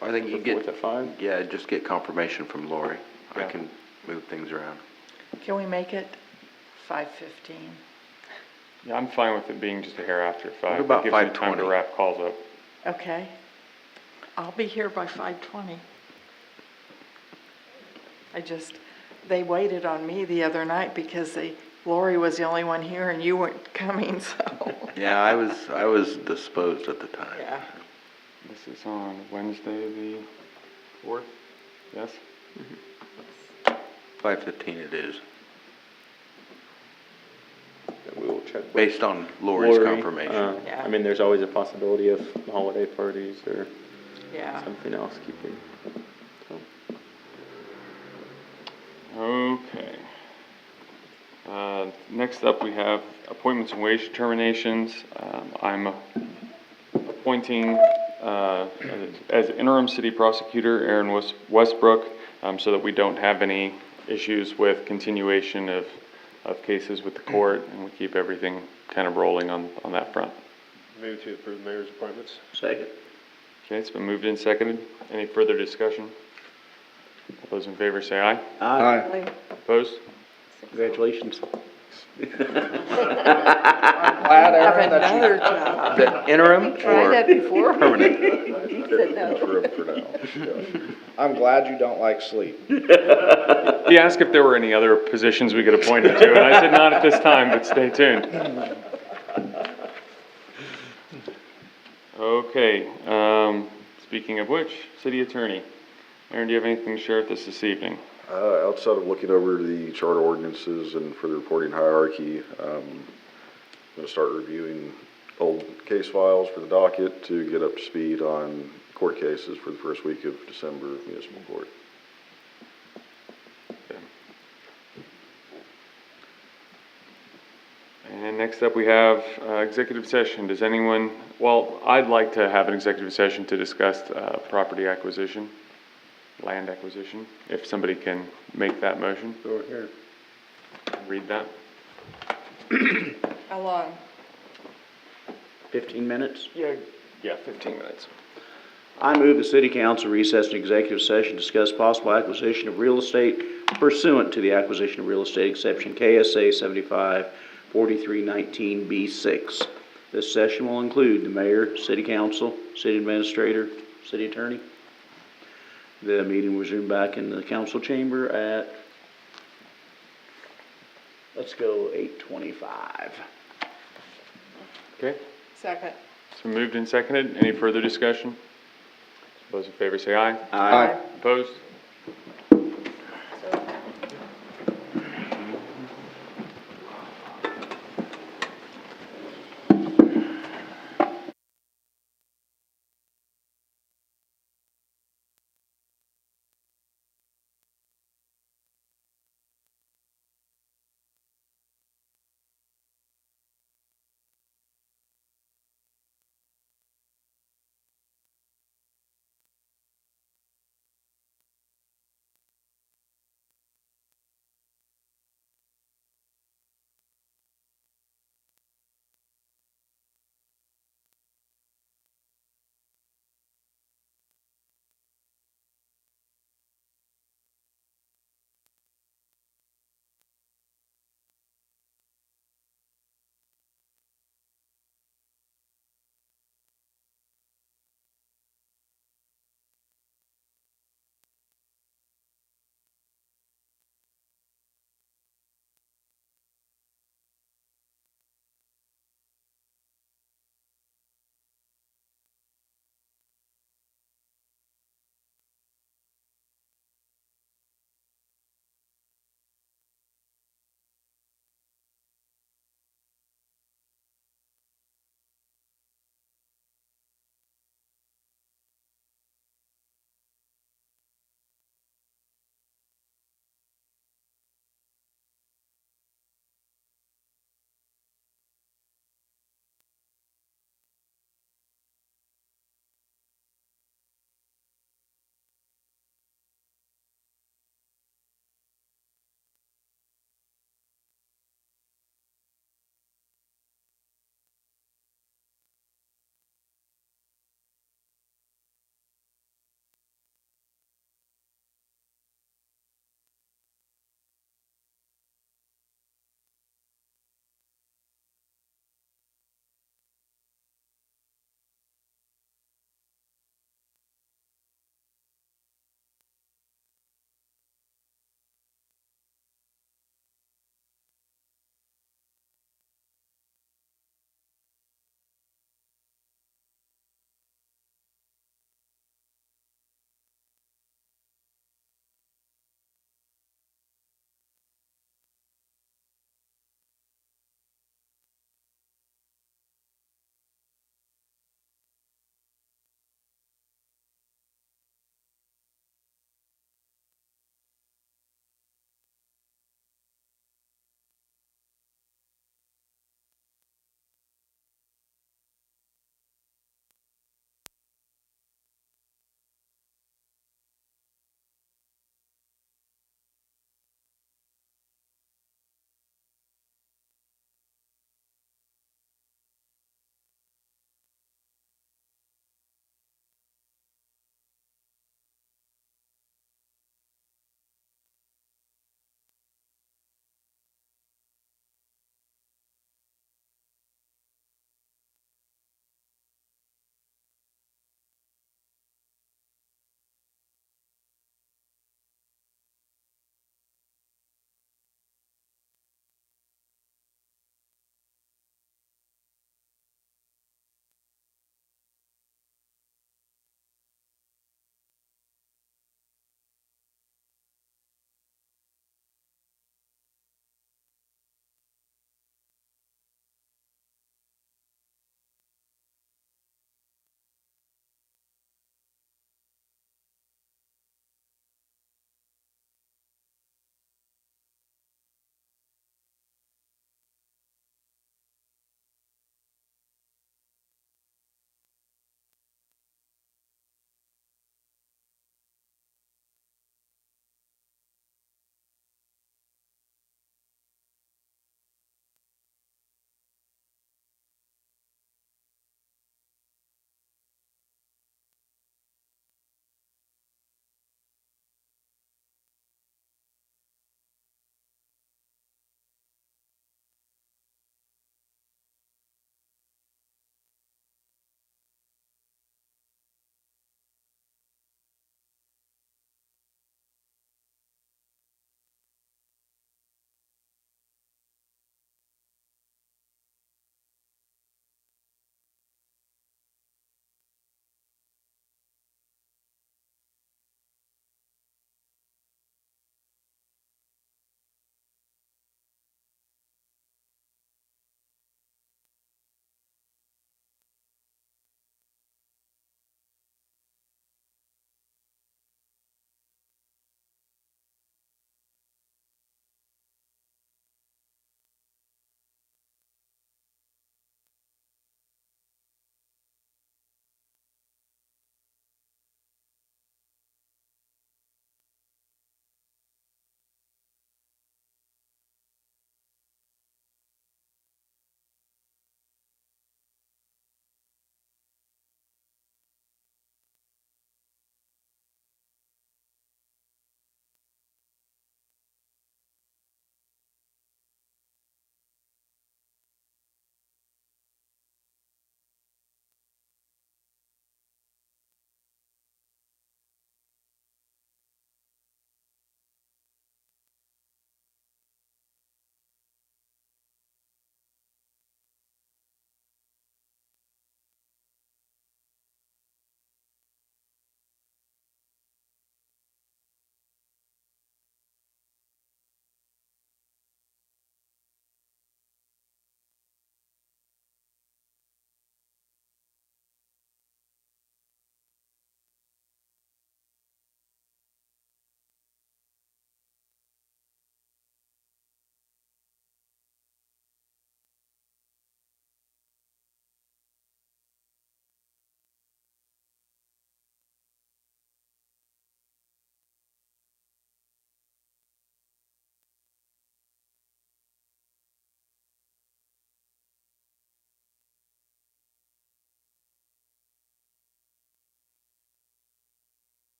[SPEAKER 7] I think you
[SPEAKER 5] The
[SPEAKER 7] get,
[SPEAKER 5] 4th at 5?
[SPEAKER 7] yeah, just get confirmation from Lori. I
[SPEAKER 2] Yeah.
[SPEAKER 7] can move things around.
[SPEAKER 12] Can we make it 5:15?
[SPEAKER 2] Yeah, I'm fine with it being just a hair after 5.
[SPEAKER 7] What about
[SPEAKER 2] It gives me time to
[SPEAKER 7] 5:20?
[SPEAKER 2] wrap calls up.
[SPEAKER 12] Okay. I'll be here by 5:20. They waited on me the other night because Lori was the only one here and you weren't coming, so.
[SPEAKER 7] Yeah, I was disposed at the time.
[SPEAKER 12] Yeah.
[SPEAKER 2] This is on Wednesday, the 4th, yes?
[SPEAKER 7] 5:15 it is,
[SPEAKER 5] We will check with
[SPEAKER 7] based on Lori's
[SPEAKER 5] Lori.
[SPEAKER 7] confirmation.
[SPEAKER 12] Yeah.
[SPEAKER 5] I mean, there's always a possibility of holiday parties or
[SPEAKER 12] Yeah.
[SPEAKER 5] something else keeping. So.
[SPEAKER 2] Okay. Next up, we have appointments and wage determinations. I'm appointing, as interim city prosecutor, Aaron Westbrook, so that we don't have any issues with continuation of cases with the court, and we keep everything kind of rolling on that front.
[SPEAKER 10] Move to approve the mayor's appointments.
[SPEAKER 6] Second.
[SPEAKER 2] Okay, it's been moved and seconded. Any further discussion? All those in favor say aye.
[SPEAKER 6] Aye.
[SPEAKER 2] Opposed?
[SPEAKER 6] Congratulations.
[SPEAKER 8] Glad,
[SPEAKER 12] Have
[SPEAKER 8] Aaron, that
[SPEAKER 12] another job.
[SPEAKER 7] The interim
[SPEAKER 3] Tried that
[SPEAKER 7] or
[SPEAKER 3] before.
[SPEAKER 7] permanent?
[SPEAKER 3] He said no.
[SPEAKER 11] Interim for now.
[SPEAKER 8] I'm glad you don't like sleep.
[SPEAKER 2] He asked if there were any other positions we could appoint him to, and I said not at this time, but stay tuned. Okay, speaking of which, city attorney. Aaron, do you have anything to share with us this evening?
[SPEAKER 11] Outside of looking over the charter ordinances and for the reporting hierarchy, I'm gonna start reviewing old case files for the docket to get up to speed on court cases for the first week of December municipal court.
[SPEAKER 2] And next up, we have executive session. Does anyone, well, I'd like to have an executive session to discuss property acquisition, land acquisition, if somebody can make that motion.
[SPEAKER 6] Go here.
[SPEAKER 2] Read that.
[SPEAKER 12] How long?
[SPEAKER 6] 15 minutes.
[SPEAKER 2] Yeah, 15 minutes.
[SPEAKER 6] I move the city council recess an executive session, discuss possible acquisition of real estate pursuant to the acquisition of real estate exception KSA 75-4319B6. This session will include the mayor, city council, city administrator, city attorney. The meeting will resume back in the council chamber at, let's go 8:25.
[SPEAKER 2] Okay,
[SPEAKER 12] Second.
[SPEAKER 2] so moved and seconded. Any further discussion? Those in favor say aye.
[SPEAKER 6] Aye.
[SPEAKER 2] Opposed?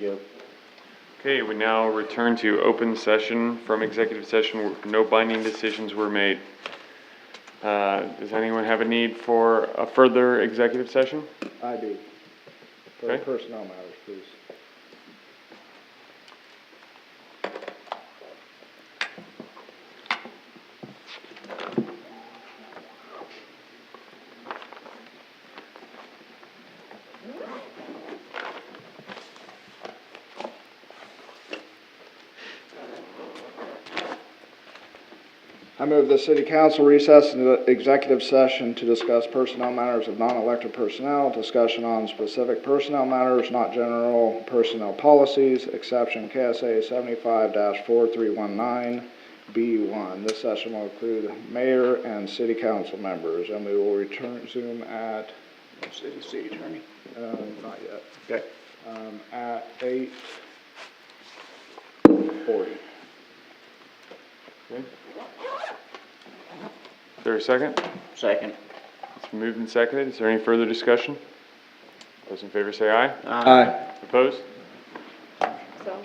[SPEAKER 6] we go.
[SPEAKER 2] Okay, we now return to open session from executive session where no binding decisions were made. Does anyone have a need for a further executive session?
[SPEAKER 8] I do. For
[SPEAKER 2] Okay.
[SPEAKER 8] personnel matters, please. I move the city council recess into executive session to discuss personnel matters of non-elected personnel, discussion on specific personnel matters, not general personnel policies, exception KSA 75-4319B1. This session will include mayor and city council members, and we will resume at,
[SPEAKER 6] City attorney.
[SPEAKER 8] not yet,
[SPEAKER 6] Okay.
[SPEAKER 8] at 8:40.
[SPEAKER 2] Okay. Is there a second?
[SPEAKER 6] Second.
[SPEAKER 2] It's been moved and seconded. Is there any further discussion? Those in favor say aye.
[SPEAKER 6] Aye.
[SPEAKER 2] Opposed?
[SPEAKER 3] So,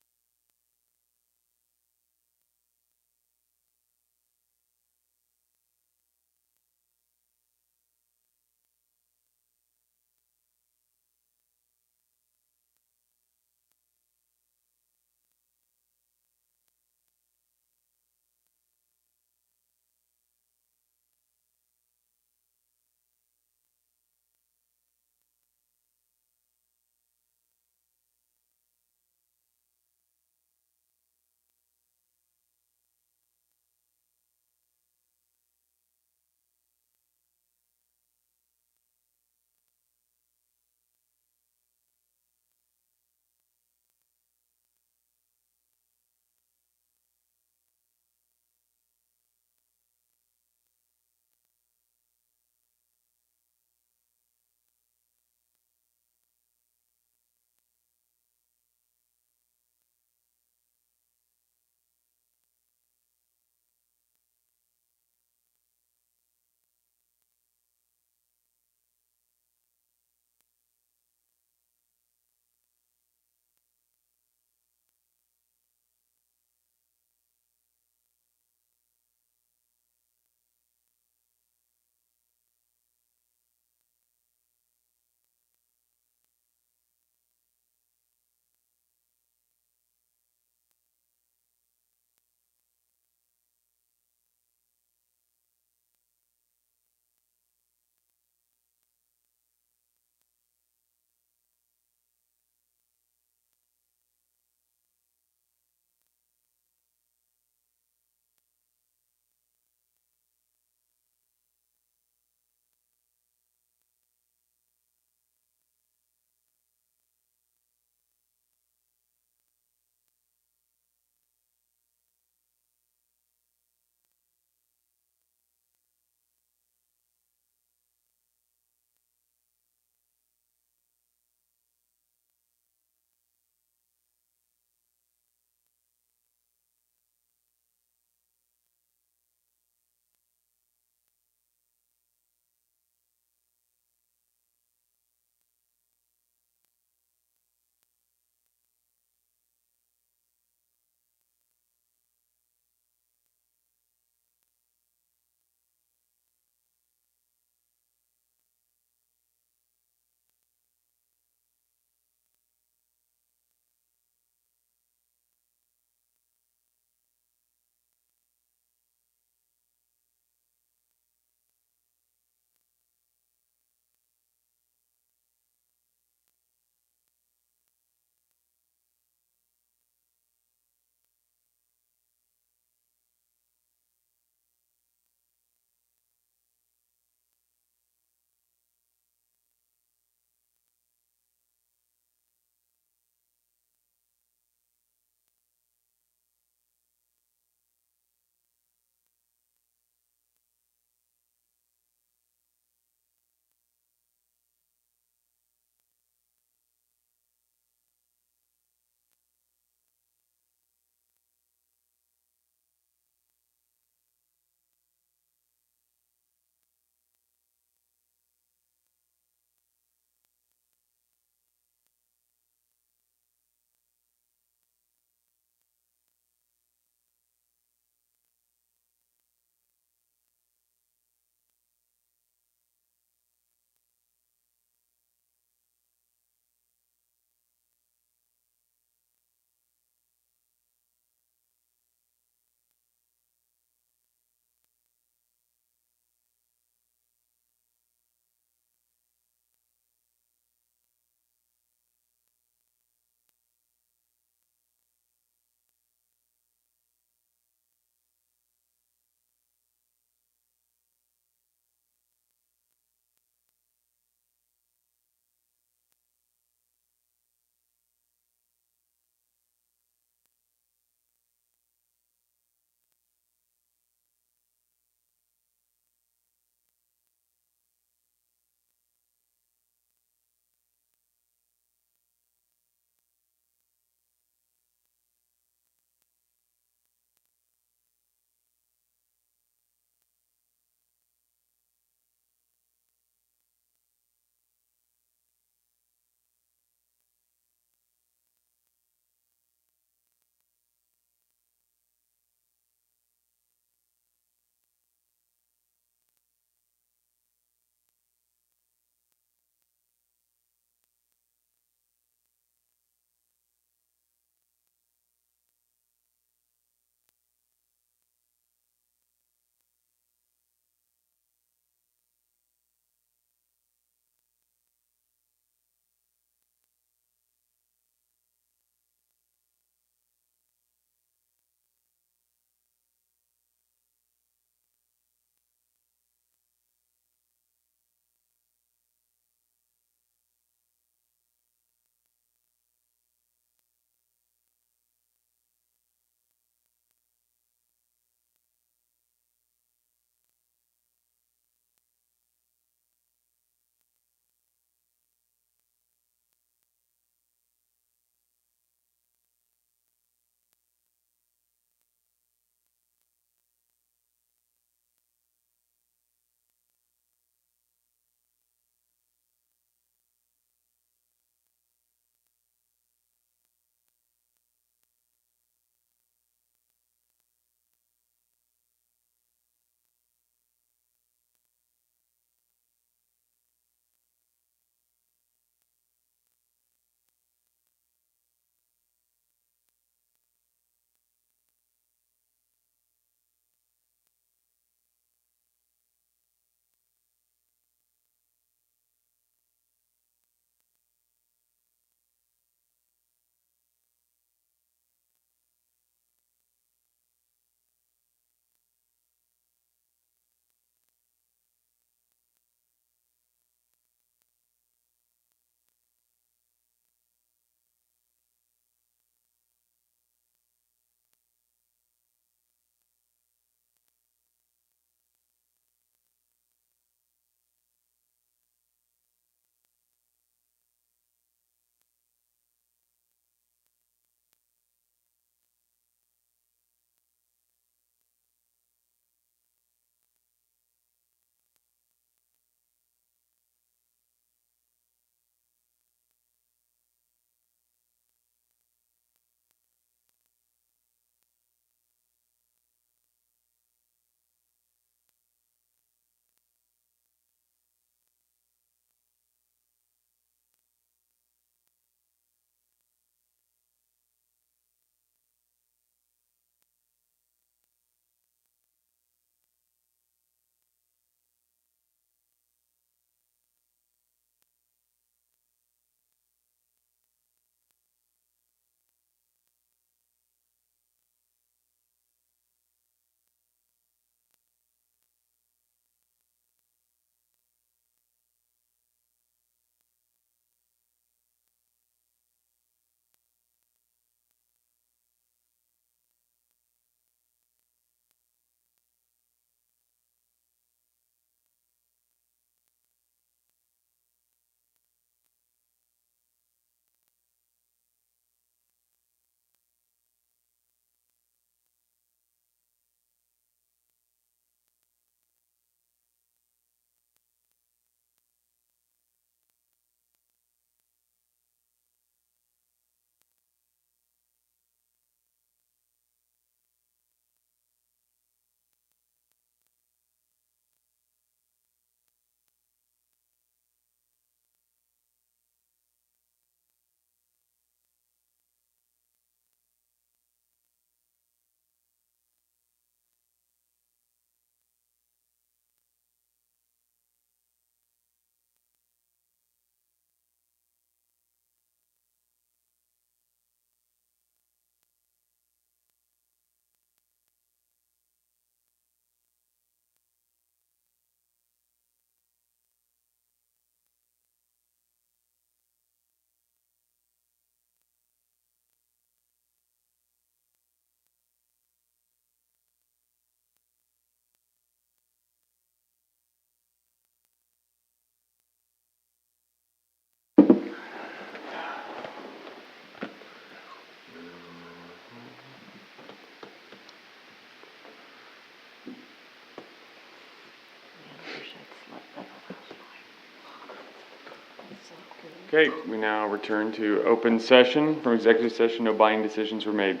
[SPEAKER 2] Okay, we now return to open session. From executive session, no binding decisions were made.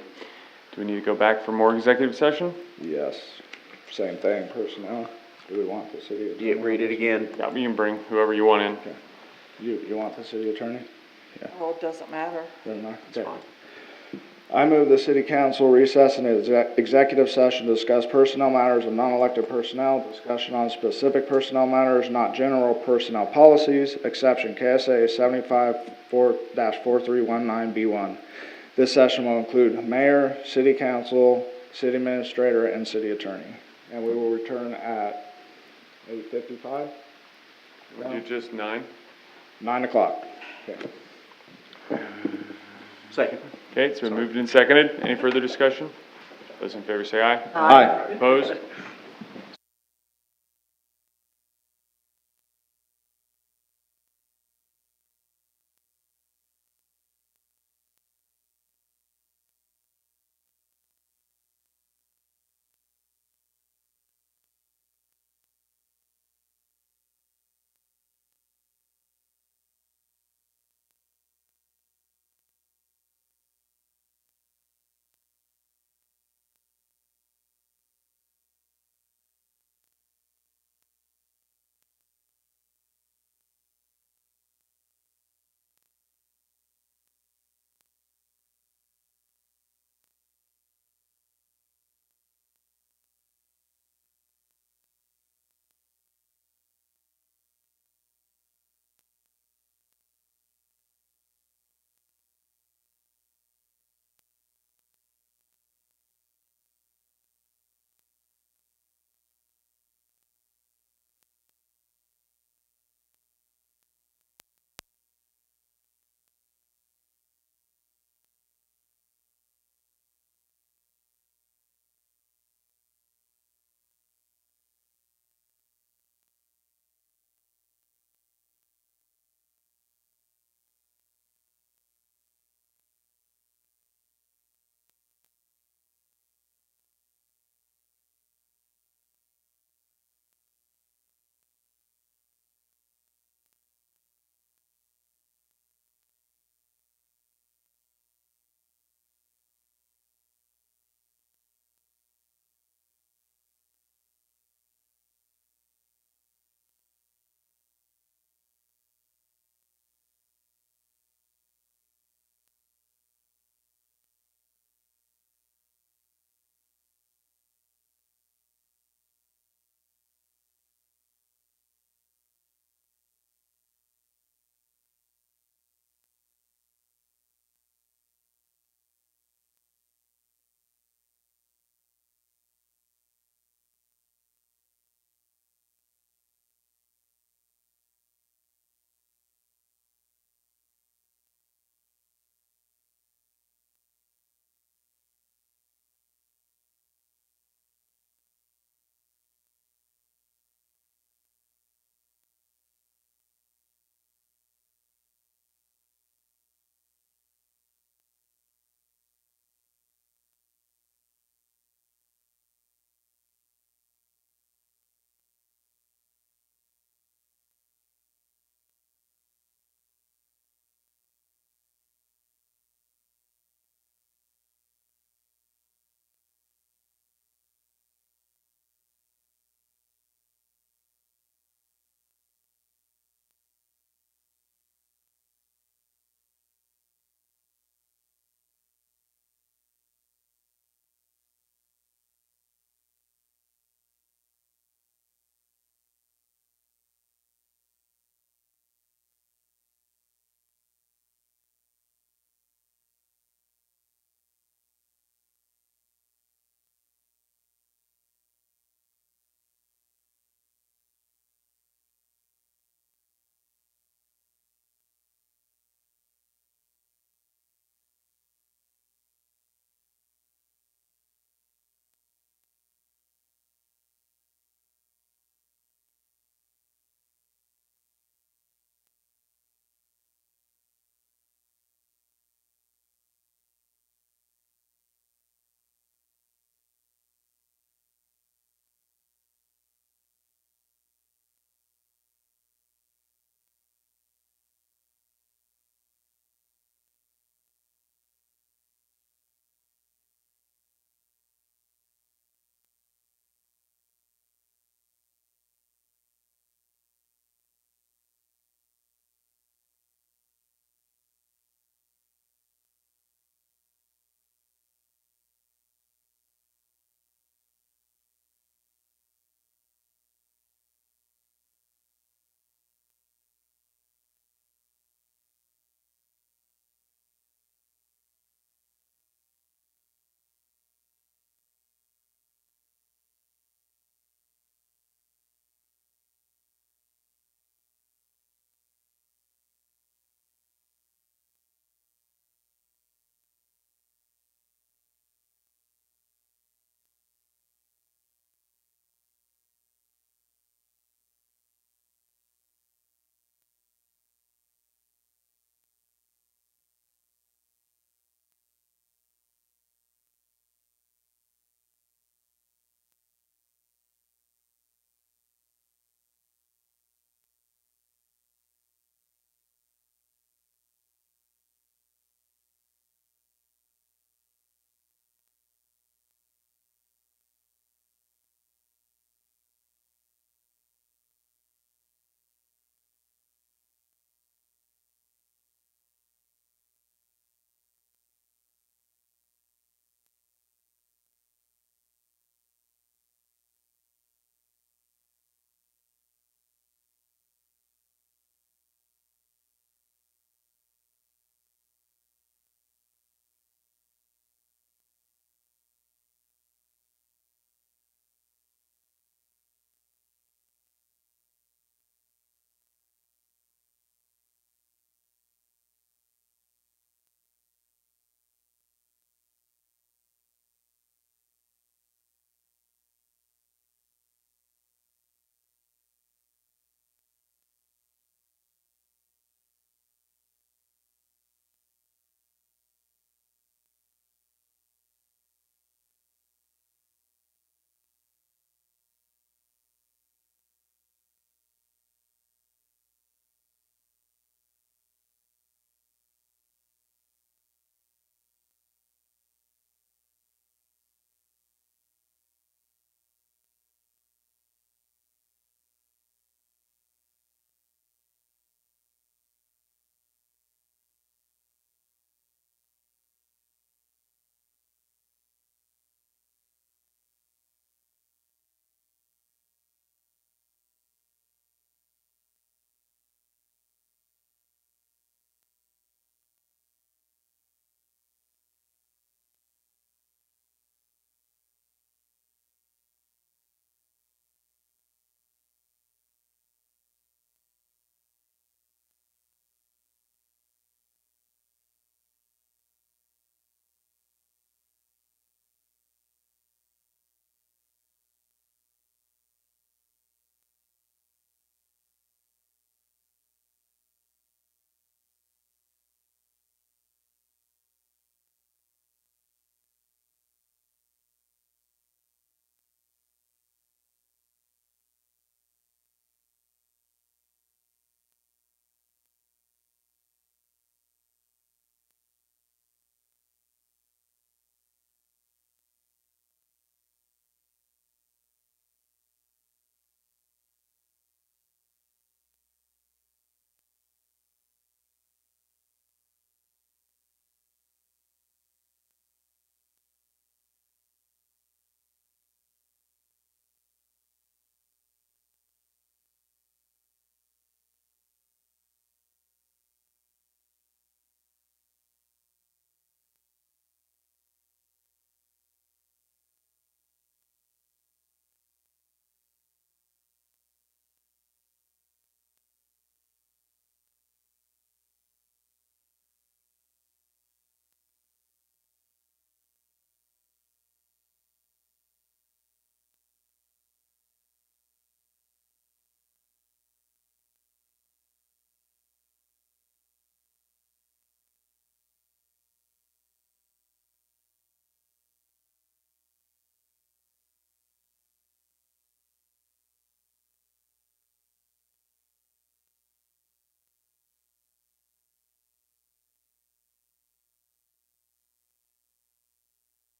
[SPEAKER 2] Do we need to go back for more executive session?
[SPEAKER 8] Yes, same thing, personnel. Do we want the city attorney?
[SPEAKER 6] Read it again.
[SPEAKER 2] Yeah, you can bring whoever you want in.
[SPEAKER 8] Okay. You want the city attorney?
[SPEAKER 12] Well, it doesn't matter.
[SPEAKER 8] Doesn't matter? Okay. I move the city council recess in executive session to discuss personnel matters of non-elected personnel, discussion on specific personnel matters, not general personnel policies, exception KSA 75-4319B1. This session will include mayor, city council, city administrator, and city attorney. And we will return at 8:55?
[SPEAKER 2] We'll do just 9.
[SPEAKER 8] 9 o'clock. Okay.
[SPEAKER 6] Second.
[SPEAKER 2] Okay, it's been moved and seconded. Any further discussion? Those in favor say aye.
[SPEAKER 8] Aye.
[SPEAKER 2] Opposed?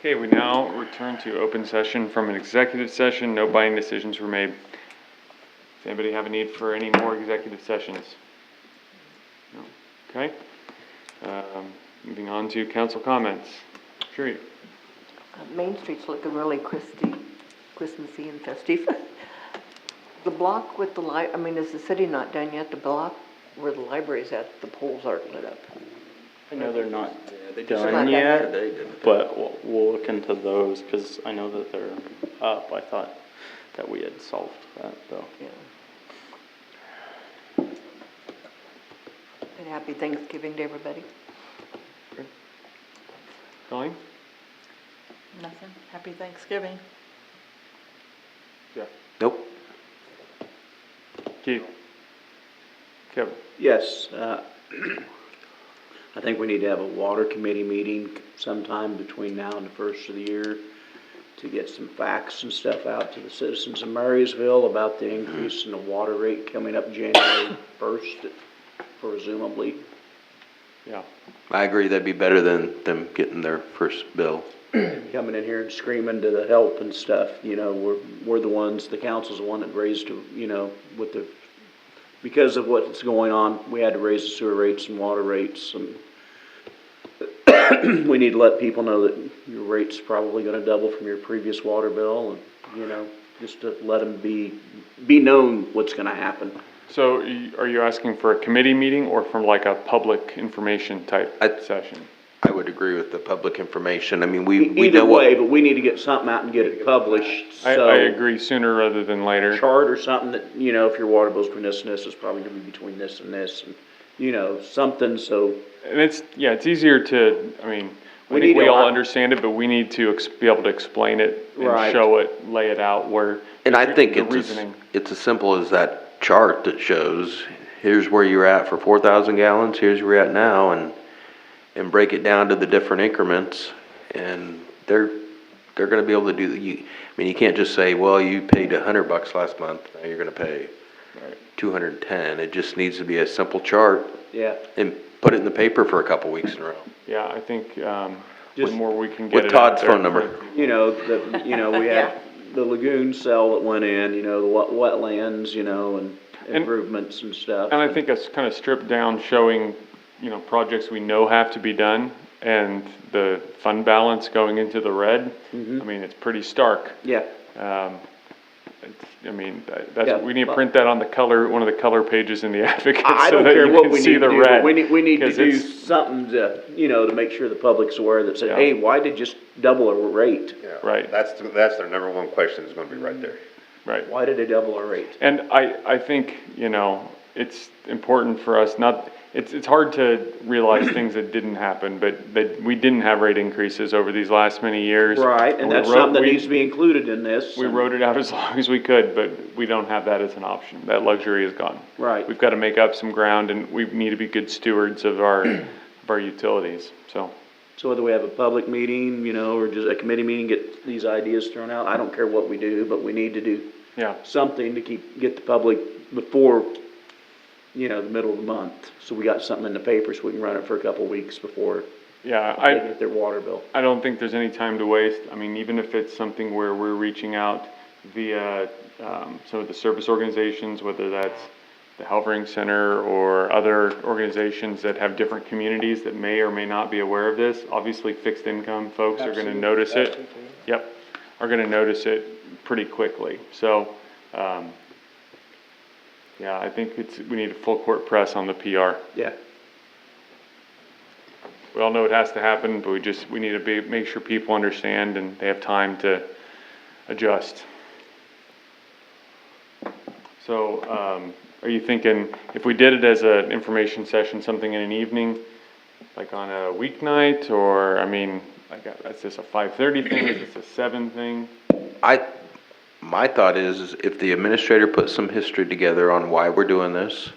[SPEAKER 2] Okay, we now return to open session from an executive session. No binding decisions were made. Does anybody have a need for any more executive sessions? No. Okay. Moving on to council comments. Sherry.
[SPEAKER 14] Main Street's looking really Christmassy and festive. The block with the I mean, is the city not done yet? The block where the library's at, the poles aren't lit up.
[SPEAKER 5] I know they're not
[SPEAKER 7] They just
[SPEAKER 5] done
[SPEAKER 14] done
[SPEAKER 5] yet,
[SPEAKER 7] today, didn't they?
[SPEAKER 5] but we'll look into those, cause I know that they're up. I thought that we had solved that though.
[SPEAKER 14] Yeah. And happy Thanksgiving to everybody.
[SPEAKER 2] Colleen?
[SPEAKER 4] Nothing. Happy Thanksgiving.
[SPEAKER 2] Yeah.
[SPEAKER 7] Nope.
[SPEAKER 2] Keith? Kevin?
[SPEAKER 6] Yes, I think we need to have a water committee meeting sometime between now and the first of the year to get some facts and stuff out to the citizens of Marysville about the increase in the water rate coming up January 1st, presumably.
[SPEAKER 2] Yeah.
[SPEAKER 7] I agree, that'd be better than them getting their first bill.
[SPEAKER 6] Coming in here and screaming to the help and stuff, you know, we're the ones, the council's the one that raised, you know, with the, because of what's going on, we had to raise the sewer rates and water rates, and we need to let people know that your rate's probably gonna double from your previous water bill, and, you know, just to let them be known what's gonna happen.
[SPEAKER 2] So are you asking for a committee meeting or from like a public information type session?
[SPEAKER 7] I would agree with the public information. I mean, we know
[SPEAKER 6] Either
[SPEAKER 7] what.
[SPEAKER 6] way, but we need to get something out and get it published, so.
[SPEAKER 2] I agree, sooner rather than later.
[SPEAKER 6] Chart or something that, you know, if your water bill's between this and this, it's probably gonna be between this and this, and, you know, something, so.
[SPEAKER 2] And it's easier to, I mean, I
[SPEAKER 6] We
[SPEAKER 2] think
[SPEAKER 6] need
[SPEAKER 2] we
[SPEAKER 6] to-
[SPEAKER 2] all understand it, but we need to be able to explain it and
[SPEAKER 6] Right.
[SPEAKER 2] show it, lay it out where.
[SPEAKER 7] And I think
[SPEAKER 2] the
[SPEAKER 7] it's
[SPEAKER 2] reasoning.
[SPEAKER 7] as simple as that chart that shows, here's where you're at for 4,000 gallons, here's where you're at now, and break it down to the different increments, and they're gonna be able to do, I mean, you can't just say, well, you paid $100 last month, now you're gonna pay 210. It just needs to be a simple chart,
[SPEAKER 6] Yeah.
[SPEAKER 7] and put it in the paper for a couple weeks in a row.
[SPEAKER 2] Yeah, I think, the
[SPEAKER 6] Just
[SPEAKER 2] more we can get
[SPEAKER 7] With
[SPEAKER 2] it out
[SPEAKER 7] Todd's
[SPEAKER 2] there
[SPEAKER 7] phone number.
[SPEAKER 6] You know, we had the lagoon cell that went in, you know, the wetlands, you know, and improvements and stuff.
[SPEAKER 2] And I think it's kind of stripped down, showing, you know, projects we know have to be done, and the fund balance going into the red. I mean, it's pretty stark.
[SPEAKER 6] Yeah,
[SPEAKER 2] I mean,
[SPEAKER 6] Yeah,
[SPEAKER 2] we need to print that on the color, one of the color pages in the Advocate,
[SPEAKER 6] I
[SPEAKER 2] so
[SPEAKER 6] don't
[SPEAKER 2] that
[SPEAKER 6] care
[SPEAKER 2] you
[SPEAKER 6] what
[SPEAKER 2] can
[SPEAKER 6] we
[SPEAKER 2] see
[SPEAKER 6] need to
[SPEAKER 2] the
[SPEAKER 6] do,
[SPEAKER 2] red.
[SPEAKER 6] but we need to
[SPEAKER 2] 'cause
[SPEAKER 6] do
[SPEAKER 2] it's-
[SPEAKER 6] something to, you know, to make sure the public's aware that said,
[SPEAKER 2] Yeah.
[SPEAKER 6] hey, why did you just double our rate?
[SPEAKER 13] Yeah,
[SPEAKER 2] Right.
[SPEAKER 13] That's their number one question is gonna be right there.
[SPEAKER 2] Right.
[SPEAKER 6] Why did they double our rate?
[SPEAKER 2] And I think, you know, it's important for us it's hard to realize things that didn't happen, but that we didn't have rate increases over these last many years.
[SPEAKER 6] Right, and
[SPEAKER 2] We
[SPEAKER 6] that's
[SPEAKER 2] wrote-
[SPEAKER 6] something that
[SPEAKER 2] we-
[SPEAKER 6] needs to be included in this.
[SPEAKER 2] We
[SPEAKER 6] and-
[SPEAKER 2] wrote it out as long as we could, but we don't have that as an option. That luxury is gone.
[SPEAKER 6] Right.
[SPEAKER 2] We've got to make up some ground, and we need to be good stewards of our utilities, so.
[SPEAKER 6] So whether we have a public meeting, you know, or just a committee meeting, get these ideas thrown out, I don't care what we do, but we need to do
[SPEAKER 2] Yeah,
[SPEAKER 6] something to get the public before, you know, the middle of the month. So we got something in the paper so we can run it for a couple of weeks before
[SPEAKER 2] yeah,
[SPEAKER 6] they get their water bill.
[SPEAKER 2] I don't think there's any time to waste. I mean, even if it's something where we're reaching out via, some of the service organizations, whether that's the Halvering Center or other organizations that have different communities that may or may not be aware of this. Obviously, fixed income folks are gonna notice it. Yep, are gonna notice it pretty quickly. So, yeah, I think we need a full court press on the PR.
[SPEAKER 6] Yeah.
[SPEAKER 2] We all know it has to happen, but we need to make sure people understand and they have time to adjust. So, are you thinking, if we did it as an information session, something in an evening, like on a weeknight, or, I mean, like, is this a 5:30 thing, is this a 7 thing?
[SPEAKER 7] My thought is if the administrator puts some history together on why we're doing this,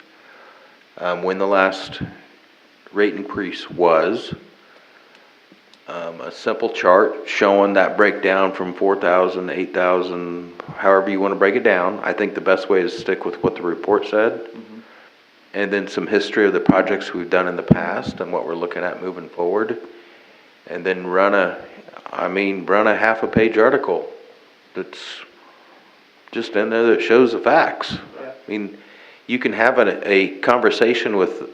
[SPEAKER 7] when the last rate increase was, a simple chart showing that breakdown from 4,000 to 8,000, however you want to break it down. I think the best way is to stick with what the report said. And then some history of the projects we've done in the past and what we're looking at moving forward. And then run I mean, run a half a page article that's just in there that shows the facts. I mean, you can have a conversation with,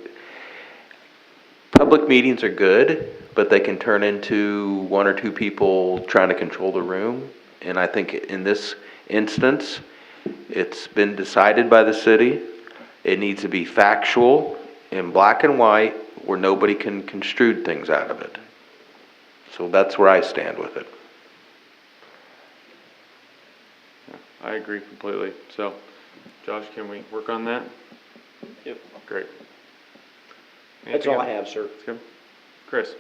[SPEAKER 7] public meetings are good, but they can turn into one or two people trying to control the room. And I think in this instance, it's been decided by the city. It needs to be factual, in black and white, where nobody can construe things out of it. So that's where I stand with it.
[SPEAKER 2] I agree completely. So, Josh, can we work on that?
[SPEAKER 6] Yep.
[SPEAKER 2] Great.
[SPEAKER 6] That's
[SPEAKER 2] Anything
[SPEAKER 6] all I
[SPEAKER 2] else?
[SPEAKER 6] have, sir.
[SPEAKER 2] Let's go. Chris?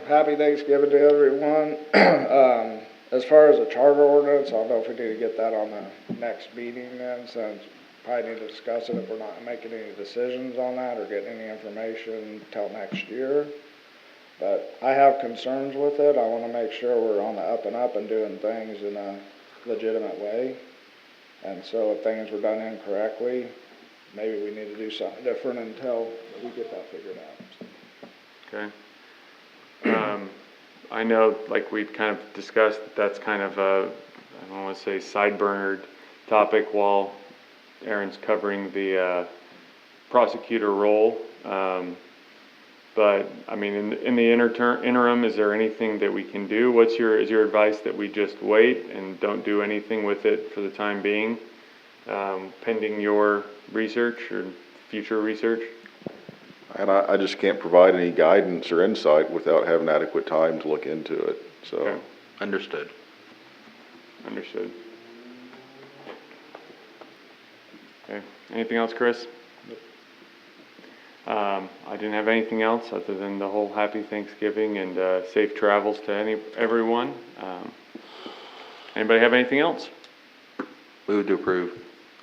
[SPEAKER 8] Happy Thanksgiving to everyone. As far as the charter ordinance, I don't know if we need to get that on the next meeting then, since probably need to discuss it if we're not making any decisions on that or getting any information till next year. But I have concerns with it. I wanna make sure we're on the up and up and doing things in a legitimate way. And so if things were done incorrectly, maybe we need to do something different until we get that figured out.
[SPEAKER 2] Okay. I know, like we've kind of discussed, that's kind of a, I don't want to say sideburnered topic while Aaron's covering the prosecutor role. But, I mean, in the interim, is there anything that we can do? Is your advice that we just wait and don't do anything with it for the time being, pending your research or future research?
[SPEAKER 11] And I just can't provide any guidance or insight without having adequate time to look into it, so.
[SPEAKER 2] Okay.
[SPEAKER 7] Understood.
[SPEAKER 2] Understood. Okay, anything else, Chris? I didn't have anything else other than the whole happy Thanksgiving and safe travels to everyone. Anybody have anything else?
[SPEAKER 7] Move to approve.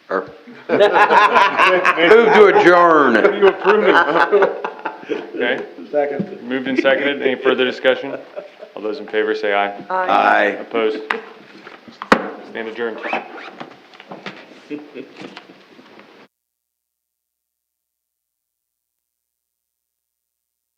[SPEAKER 7] Or move to adjourn.
[SPEAKER 2] You approving? Okay,
[SPEAKER 6] Second.
[SPEAKER 2] moved and seconded. Any further discussion? All those in favor say aye.
[SPEAKER 7] Aye.
[SPEAKER 2] Opposed? Stand adjourned.